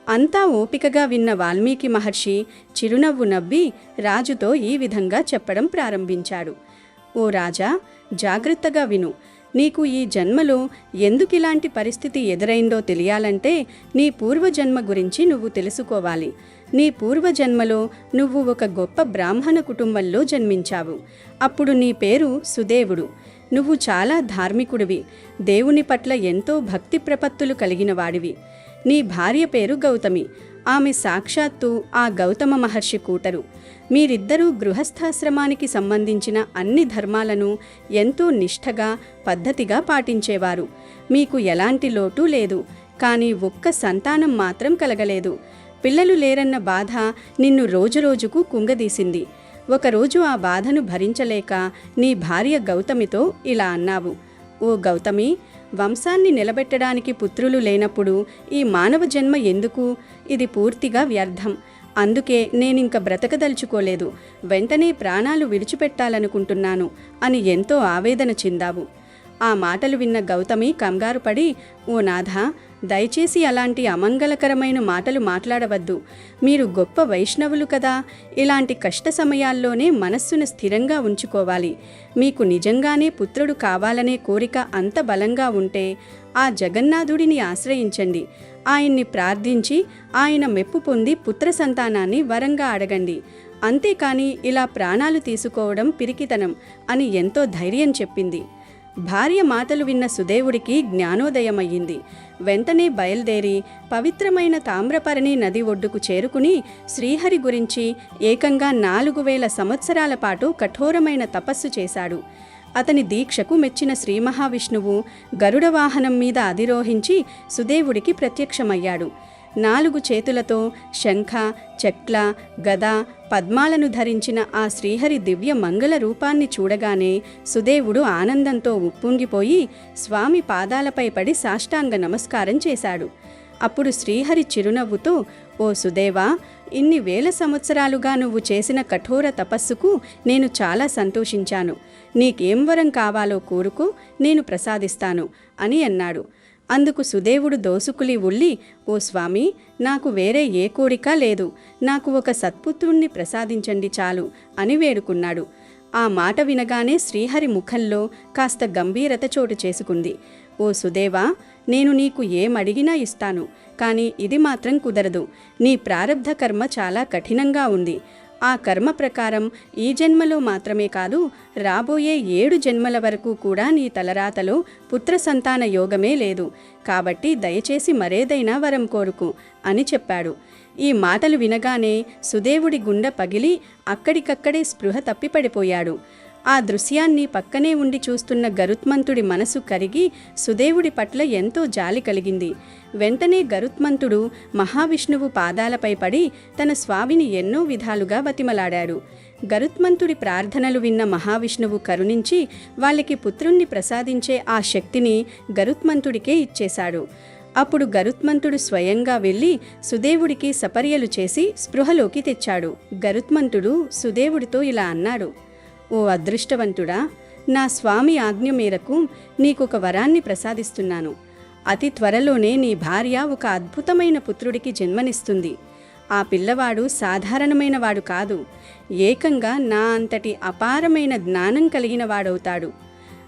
అంతా ఓపికగా విన్న వాల్మీకి మహర్షి చిరునవ్వు నవ్వి రాజుతో ఈ విధంగా చెప్పడం ప్రారంభించాడు. ఓ రాజా, జాగ్రత్తగా విను. నీకు ఈ జన్మలో ఎందుకిలాంటి పరిస్థితి ఎదురైందో తెలియాలంటే నీ పూర్వజన్మ గురించి నువ్వు తెలుసుకోవాలి. నీ పూర్వజన్మలో నువ్వు ఒక గొప్ప బ్రాహ్మణ కుటుంబంలో జన్మించావు. అప్పుడు నీ పేరు సుదేవుడు. నువ్వు చాలా ధార్మికుడివి, దేవుని పట్ల ఎంతో భక్తి ప్రపత్తులు కలిగిన వాడివి. నీ భార్య పేరు గౌతమి. ఆమె సాక్షాత్తు ఆ గౌతమ మహర్షి కూటరు. మీరిద్దరూ గృహస్థాశ్రమానికి సంబంధించిన అన్ని ధర్మాలను ఎంతో నిష్ఠగా, పద్ధతిగా పాటించేవారు. మీకు ఎలాంటి లోటు లేదు. కానీ ఒక్క సంతానం మాత్రం కలగలేదు. పిల్లలు లేరన్న బాధ నిన్ను రోజురోజుకు కుంగదీసింది. ఒకరోజు ఆ బాధను భరించలేక నీ భార్య గౌతమితో ఇలా అన్నావు, ఓ గౌతమి, వంశాన్ని నిలబెట్టడానికి పుత్రులు లేనప్పుడు ఈ మానవ జన్మ ఎందుకు? ఇది పూర్తిగా వ్యర్థం. అందుకే నేనింక బ్రతకదలుచుకోలేదు. వెంటనే ప్రాణాలు విడిచిపెట్టాలనుకుంటున్నాను అని ఎంతో ఆవేదన చెందావు. ఆ మాటలు విన్న గౌతమి కంగారు పడి, ఓ నాథా, దయచేసి అలాంటి అమంగళకరమైన మాటలు మాట్లాడవద్దు. మీరు గొప్ప వైష్ణవులు కదా. ఇలాంటి కష్ట సమయాల్లోనే మనస్సును స్థిరంగా ఉంచుకోవాలి. మీకు నిజంగానే పుత్రుడు కావాలనే కోరిక అంత బలంగా ఉంటే ఆ జగన్నాథుడిని ఆశ్రయించండి. ఆయన్ని ప్రార్థించి ఆయన మెప్పు పొంది పుత్ర సంతానాన్ని వరంగా అడగండి. అంతేకాని ఇలా ప్రాణాలు తీసుకోవడం పిరికితనం అని ఎంతో ధైర్యం చెప్పింది. భార్య మాటలు విన్న సుదేవుడికి జ్ఞానోదయమయ్యింది. వెంటనే బయలుదేరి పవిత్రమైన తామ్రపరణి నది ఒడ్డుకు చేరుకుని శ్రీహరి గురించి ఏకంగా 4000 సంవత్సరాల పాటు కఠోరమైన తపస్సు చేశాడు. అతని దీక్షకు మెచ్చిన శ్రీ మహావిష్ణువు గరుడ వాహనం మీద అధిరోహించి సుదేవుడికి ప్రత్యక్షమయ్యాడు. 4 చేతులతో శంఖ, చక్ల, గద, పద్మాలను ధరించిన ఆ శ్రీహరి దివ్య మంగళ రూపాన్ని చూడగానే సుదేవుడు ఆనందంతో ఉప్పొంగిపోయి స్వామి పాదాలపై పడి సాష్టాంగ నమస్కారం చేశాడు. అప్పుడు శ్రీహరి చిరునవ్వుతో, ఓ సుదేవా, ఇన్ని వేల సంవత్సరాలుగా నువ్వు చేసిన కఠోర తపస్సుకు నేను చాలా సంతోషించాను. నీకేం వరం కావాలో కోరుకో, నేను ప్రసాదిస్తాను అని అన్నాడు. అందుకు సుదేవుడు దోసుకులి ఉళ్ళి, ఓ స్వామి, నాకు వేరే ఏ కోరిక లేదు. నాకు ఒక సత్పుత్రుణ్ణి ప్రసాదించండి చాలు అని వేడుకున్నాడు. ఆ మాట వినగానే శ్రీహరి ముఖంలో కాస్త గంభీరత చోటు చేసుకుంది. ఓ సుదేవా, నేను నీకు ఏమడిగినా ఇస్తాను. కానీ ఇది మాత్రం కుదరదు. నీ ప్రారబ్ధ కర్మ చాలా కఠినంగా ఉంది. ఆ కర్మ ప్రకారం ఈ జన్మలో మాత్రమే కాదు, రాబోయే 7 జన్మల వరకు కూడా నీ తలరాతలో పుత్ర సంతాన యోగమే లేదు. కాబట్టి దయచేసి మరేదైనా వరం కోరుకు అని చెప్పాడు. ఈ మాటలు వినగానే సుదేవుడి గుండె పగిలి అక్కడికక్కడే స్పృహ తప్పిపడిపోయాడు. ఆ దృశ్యాన్ని పక్కనే ఉండి చూస్తున్న గరుత్మంతుడి మనసు కరిగి సుదేవుడి పట్ల ఎంతో జాలి కలిగింది. వెంటనే గరుత్మంతుడు మహావిష్ణువు పాదాలపై పడి తన స్వామిని ఎన్నో విధాలుగా బతిమలాడాడు. గరుత్మంతుడి ప్రార్థనలు విన్న మహావిష్ణువు కరుణించి వాళ్ళకి పుత్రుణ్ణి ప్రసాదించే ఆ శక్తిని గరుత్మంతుడికే ఇచ్చేశాడు. అప్పుడు గరుత్మంతుడు స్వయంగా వెళ్ళి సుదేవుడికి సపర్యలు చేసి స్పృహలోకి తెచ్చాడు. గరుత్మంతుడు సుదేవుడితో ఇలా అన్నాడు: ఓ అదృష్టవంతుడా, నా స్వామి ఆజ్ఞ మేరకు నీకొక వరాన్ని ప్రసాదిస్తున్నాను. అతి త్వరలోనే నీ భార్య ఒక అద్భుతమైన పుత్రుడికి జన్మనిస్తుంది. ఆ పిల్లవాడు సాధారణమైన వాడు కాదు, ఏకంగా నా అంతటి అపారమైన జ్ఞానం కలిగిన వాడవుతాడు.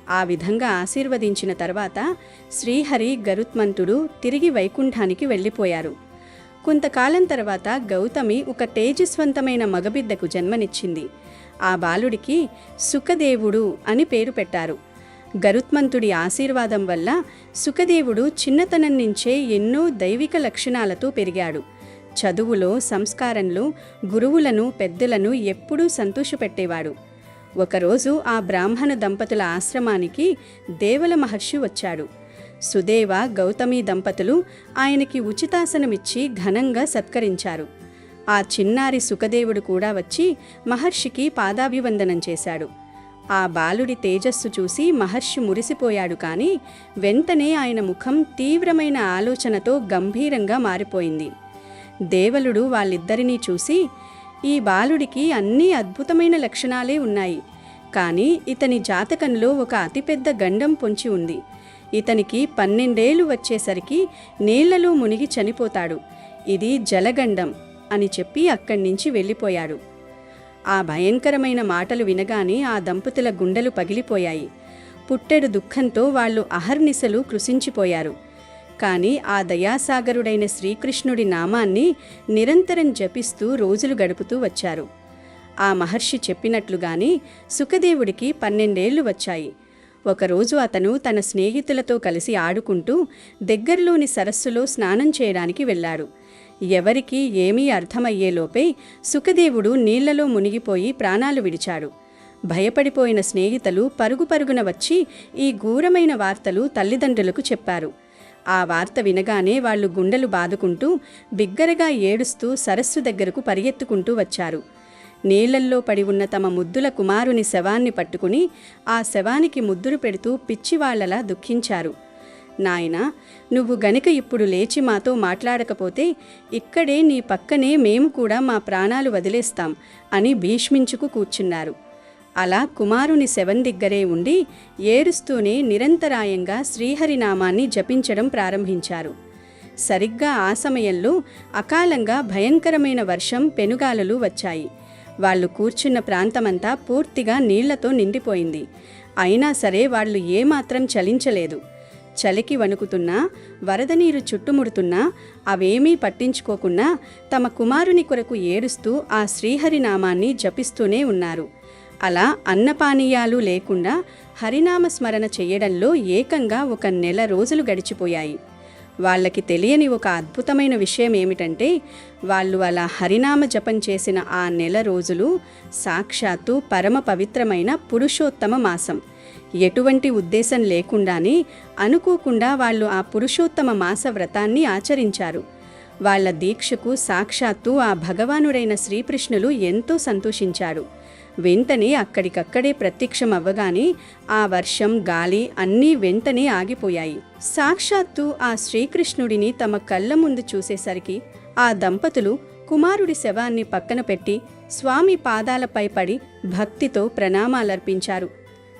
ఆ విధంగా ఆశీర్వదించిన తర్వాత శ్రీహరి, గరుత్మంతుడు తిరిగి వైకుంఠానికి వెళ్ళిపోయారు. కొంతకాలం తర్వాత గౌతమి ఒక తేజస్వంతమైన మగబిడ్డకు జన్మనిచ్చింది. ఆ బాలుడికి సుఖదేవుడు అని పేరు పెట్టారు. గరుత్మంతుడి ఆశీర్వాదం వల్ల సుఖదేవుడు చిన్నతనం నుంచే ఎన్నో దైవిక లక్షణాలతో పెరిగాడు. చదువులో, సంస్కారంలో గురువులను, పెద్దలను ఎప్పుడూ సంతోషపెట్టేవాడు. ఒకరోజు ఆ బ్రాహ్మణ దంపతుల ఆశ్రమానికి దేవల మహర్షి వచ్చాడు. సుదేవ, గౌతమి దంపతులు ఆయనకి ఉచితాసనమిచ్చి ఘనంగా సత్కరించారు. ఆ చిన్నారి సుఖదేవుడు కూడా వచ్చి మహర్షికి పాదాభివందనం చేశాడు. ఆ బాలుడి తేజస్సు చూసి మహర్షి మురిసిపోయాడు. కానీ వెంటనే ఆయన ముఖం తీవ్రమైన ఆలోచనతో గంభీరంగా మారిపోయింది. దేవలుడు వాళ్ళిద్దరినీ చూసి, ఈ బాలుడికి అన్నీ అద్భుతమైన లక్షణాలే ఉన్నాయి, కానీ ఇతని జాతకంలో ఒక అతిపెద్ద గండం పొంచి ఉంది. ఇతనికి 12 ఏళ్లు వచ్చేసరికి నీళ్లలో మునిగి చనిపోతాడు. ఇది జలగండం అని చెప్పి అక్కడి నుంచి వెళ్ళిపోయాడు. ఆ భయంకరమైన మాటలు వినగానే ఆ దంపతుల గుండెలు పగిలిపోయాయి. పుట్టెడు దుఃఖంతో వాళ్ళు అహర్నిశలు కృశించిపోయారు. కానీ ఆ దయాసాగరుడైన శ్రీకృష్ణుడి నామాన్ని నిరంతరం జపిస్తూ రోజులు గడుపుతూ వచ్చారు. ఆ మహర్షి చెప్పినట్లుగానే సుఖదేవుడికి 12 ఏళ్లు వచ్చాయి. ఒకరోజు అతను తన స్నేహితులతో కలిసి ఆడుకుంటూ దగ్గరలోని సరస్సులో స్నానం చేయడానికి వెళ్ళాడు. ఎవరికీ ఏమీ అర్థమయ్యేలోపే సుఖదేవుడు నీళ్లలో మునిగిపోయి ప్రాణాలు విడిచాడు. భయపడిపోయిన స్నేహితులు పరుగు పరుగున వచ్చి ఈ ఘోరమైన వార్తలు తల్లిదండ్రులకు చెప్పారు. ఆ వార్త వినగానే వాళ్ళు గుండెలు బాదుకుంటూ బిగ్గరగా ఏడుస్తూ సరస్సు దగ్గరకు పరిగెత్తుకుంటూ వచ్చారు. నీళ్లల్లో పడి ఉన్న తమ ముద్దుల కుమారుని శవాన్ని పట్టుకుని ఆ శవానికి ముద్దులు పెడుతూ పిచ్చివాళ్లలా దుఃఖించారు. నాయనా, నువ్వు గనుక ఇప్పుడు లేచి మాతో మాట్లాడకపోతే ఇక్కడే నీ పక్కనే మేము కూడా మా ప్రాణాలు వదిలేస్తాం అని భీష్మించుకు కూర్చున్నారు. అలా కుమారుని శవం దగ్గరే ఉండి ఏడుస్తూనే నిరంతరాయంగా శ్రీహరినామాన్ని జపించడం ప్రారంభించారు. సరిగ్గా ఆ సమయంలో అకాలంగా భయంకరమైన వర్షం, పెనుగాలులు వచ్చాయి. వాళ్ళు కూర్చున్న ప్రాంతమంతా పూర్తిగా నీళ్లతో నిండిపోయింది. అయినా సరే వాళ్ళు ఏమాత్రం చలించలేదు. చలికి వణుకుతున్నా, వరద నీరు చుట్టుముడుతున్నా అవేమీ పట్టించుకోకుండా తమ కుమారుని కొరకు ఏడుస్తూ ఆ శ్రీహరినామాన్ని జపిస్తూనే ఉన్నారు. అలా అన్నపానీయాలు లేకుండా హరినామ స్మరణ చెయ్యడంలో ఏకంగా 1 నెల రోజులు గడిచిపోయాయి. వాళ్ళకి తెలియని ఒక అద్భుతమైన విషయం ఏమిటంటే, వాళ్ళు అలా హరినామ జపం చేసిన ఆ నెల రోజులు సాక్షాత్తు పరమ పవిత్రమైన పురుషోత్తమ మాసం. ఎటువంటి ఉద్దేశం లేకుండానే అనుకోకుండా వాళ్ళు ఆ పురుషోత్తమ మాస వ్రతాన్ని ఆచరించారు. వాళ్ళ దీక్షకు సాక్షాత్తు ఆ భగవానుడైన శ్రీకృష్ణులు ఎంతో సంతోషించాడు. వెంటనే అక్కడికక్కడే ప్రత్యక్షమవ్వగానే ఆ వర్షం, గాలి అన్నీ వెంటనే ఆగిపోయాయి. సాక్షాత్తు ఆ శ్రీకృష్ణుడిని తమ కళ్ళ ముందు చూసేసరికి ఆ దంపతులు కుమారుడి శవాన్ని పక్కన పెట్టి స్వామి పాదాలపై పడి భక్తితో ప్రణామాలర్పించారు.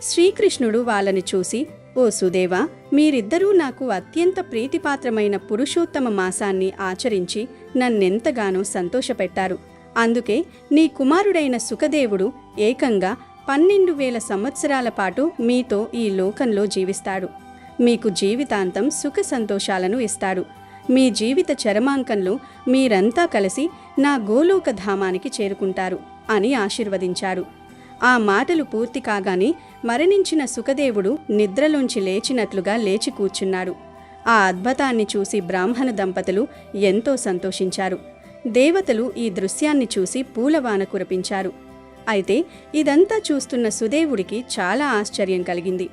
శ్రీకృష్ణుడు వాళ్ళని చూసి, ఓ సుదేవా, మీరిద్దరూ నాకు అత్యంత ప్రీతిపాత్రమైన పురుషోత్తమ మాసాన్ని ఆచరించి నన్నెంతగానో సంతోషపెట్టారు. అందుకే నీ కుమారుడైన సుఖదేవుడు ఏకంగా 12,000 సంవత్సరాల పాటు మీతో ఈ లోకంలో జీవిస్తాడు. మీకు జీవితాంతం సుఖ సంతోషాలను ఇస్తాడు. మీ జీవిత చరమాంకంలో మీరంతా కలిసి నా గోలోక ధామానికి చేరుకుంటారు అని ఆశీర్వదించాడు. ఆ మాటలు పూర్తి కాగానే మరణించిన సుఖదేవుడు నిద్రలోంచి లేచినట్లుగా లేచి కూర్చున్నాడు. ఆ అద్భుతాన్ని చూసి బ్రాహ్మణ దంపతులు ఎంతో సంతోషించారు. దేవతలు ఈ దృశ్యాన్ని చూసి పూలవాన కురిపించారు. అయితే ఇదంతా చూస్తున్న సుదేవుడికి చాలా ఆశ్చర్యం కలిగింది.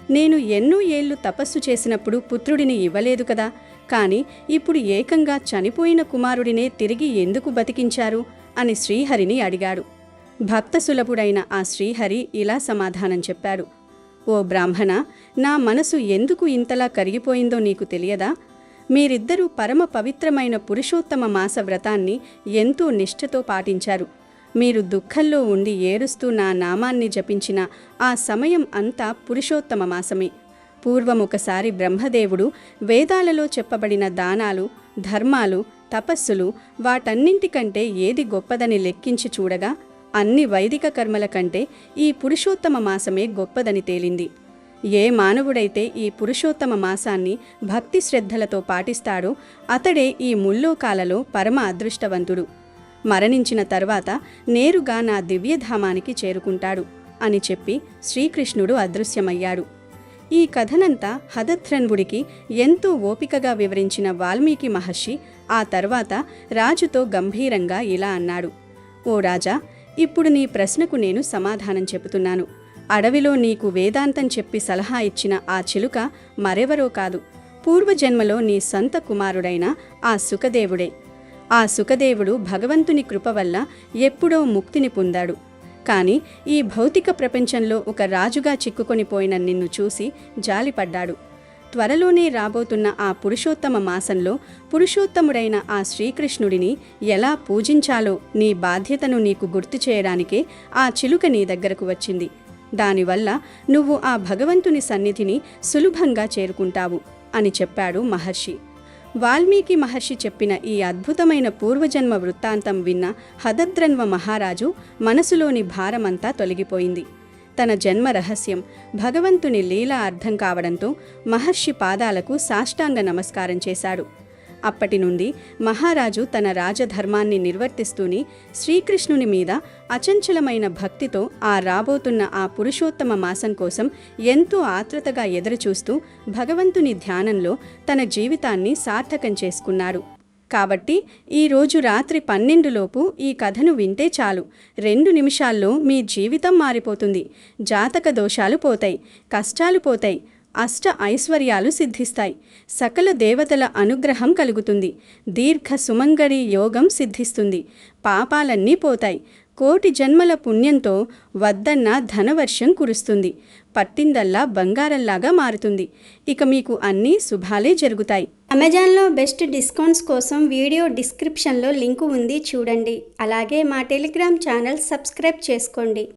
నేను ఎన్నో ఏళ్లు తపస్సు చేసినప్పుడు పుత్రుడిని ఇవ్వలేదు కదా, కానీ ఇప్పుడు ఏకంగా చనిపోయిన కుమారుడినే తిరిగి ఎందుకు బతికించారు అని శ్రీహరిని అడిగాడు. భక్త సులభుడైన ఆ శ్రీహరి ఇలా సమాధానం చెప్పాడు. ఓ బ్రాహ్మణ, నా మనసు ఎందుకు ఇంతలా కరిగిపోయిందో నీకు తెలియదా? మీరిద్దరూ పరమ పవిత్రమైన పురుషోత్తమ మాస వ్రతాన్ని ఎంతో నిష్ఠతో పాటించారు. మీరు దుఃఖంలో ఉండి ఏడుస్తూ నా నామాన్ని జపించిన ఆ సమయం అంతా పురుషోత్తమ మాసమే. పూర్వం ఒకసారి బ్రహ్మదేవుడు వేదాలలో చెప్పబడిన దానాలు, ధర్మాలు, తపస్సులు వాటన్నింటికంటే ఏది గొప్పదని లెక్కించి చూడగా అన్ని వైదిక కర్మల కంటే ఈ పురుషోత్తమ మాసమే గొప్పదని తేలింది. ఏ మానవుడైతే ఈ పురుషోత్తమ మాసాన్ని భక్తి శ్రద్ధలతో పాటిస్తాడో అతడే ఈ ముల్లోకాలలో పరమ అదృష్టవంతుడు. మరణించిన తర్వాత నేరుగా నా దివ్యధామానికి చేరుకుంటాడు అని చెప్పి శ్రీకృష్ణుడు అదృశ్యమయ్యాడు. ఈ కథనంతా హదధ్రన్వుడికి ఎంతో ఓపికగా వివరించిన వాల్మీకి మహర్షి ఆ తర్వాత రాజుతో గంభీరంగా ఇలా అన్నాడు: ఓ రాజా, ఇప్పుడు నీ ప్రశ్నకు నేను సమాధానం చెబుతున్నాను. అడవిలో నీకు వేదాంతం చెప్పి సలహా ఇచ్చిన ఆ చిలుక మరెవరో కాదు, పూర్వజన్మలో నీ సొంత కుమారుడైన ఆ సుఖదేవుడే. ఆ సుఖదేవుడు భగవంతుని కృప వల్ల ఎప్పుడో ముక్తిని పొందాడు. కానీ ఈ భౌతిక ప్రపంచంలో ఒక రాజుగా చిక్కుకొని పోయిన నిన్ను చూసి జాలిపడ్డాడు. త్వరలోనే రాబోతున్న ఆ పురుషోత్తమ మాసంలో పురుషోత్తముడైన ఆ శ్రీకృష్ణుడిని ఎలా పూజించాలో నీ బాధ్యతను నీకు గుర్తు చేయడానికే ఆ చిలుక నీ దగ్గరకు వచ్చింది. దానివల్ల నువ్వు ఆ భగవంతుని సన్నిధిని సులభంగా చేరుకుంటావు అని చెప్పాడు మహర్షి. వాల్మీకి మహర్షి చెప్పిన ఈ అద్భుతమైన పూర్వజన్మ వృత్తాంతం విన్న హదధ్రన్వ మహారాజు మనసులోని భారమంతా తొలగిపోయింది. తన జన్మ రహస్యం భగవంతుని లీల అర్థం కావడంతో మహర్షి పాదాలకు సాష్టాంగ నమస్కారం చేశాడు. అప్పటి నుండి మహారాజు తన రాజధర్మాన్ని నిర్వర్తిస్తూనే శ్రీకృష్ణుని మీద అచంచలమైన భక్తితో ఆ రాబోతున్న ఆ పురుషోత్తమ మాసం కోసం ఎంతో ఆత్రుతగా ఎదురుచూస్తూ భగవంతుని ధ్యానంలో తన జీవితాన్ని సార్థకం చేసుకున్నాడు. కాబట్టి ఈరోజు రాత్రి 12లోపు ఈ కథను వింటే చాలు. 2 నిమిషాల్లో మీ జీవితం మారిపోతుంది. జాతక దోషాలు పోతాయి, కష్టాలు పోతాయి, అష్ట ఐశ్వర్యాలు సిద్ధిస్తాయి, సకల దేవతల అనుగ్రహం కలుగుతుంది, దీర్ఘ సుమంగళి యోగం సిద్ధిస్తుంది, పాపాలన్నీ పోతాయి, కోటి జన్మల పుణ్యంతో వద్దన్న ధనవర్షం కురుస్తుంది, పట్టిందల్లా బంగారంలాగా మారుతుంది. ఇక మీకు అన్నీ శుభాలే జరుగుతాయి. అమెజాన్లో బెస్ట్ డిస్కౌంట్స్ కోసం వీడియో డిస్క్రిప్షన్లో లింకు ఉంది, చూడండి. అలాగే మా టెలిగ్రామ్ ఛానల్ సబ్స్క్రైబ్ చేసుకోండి.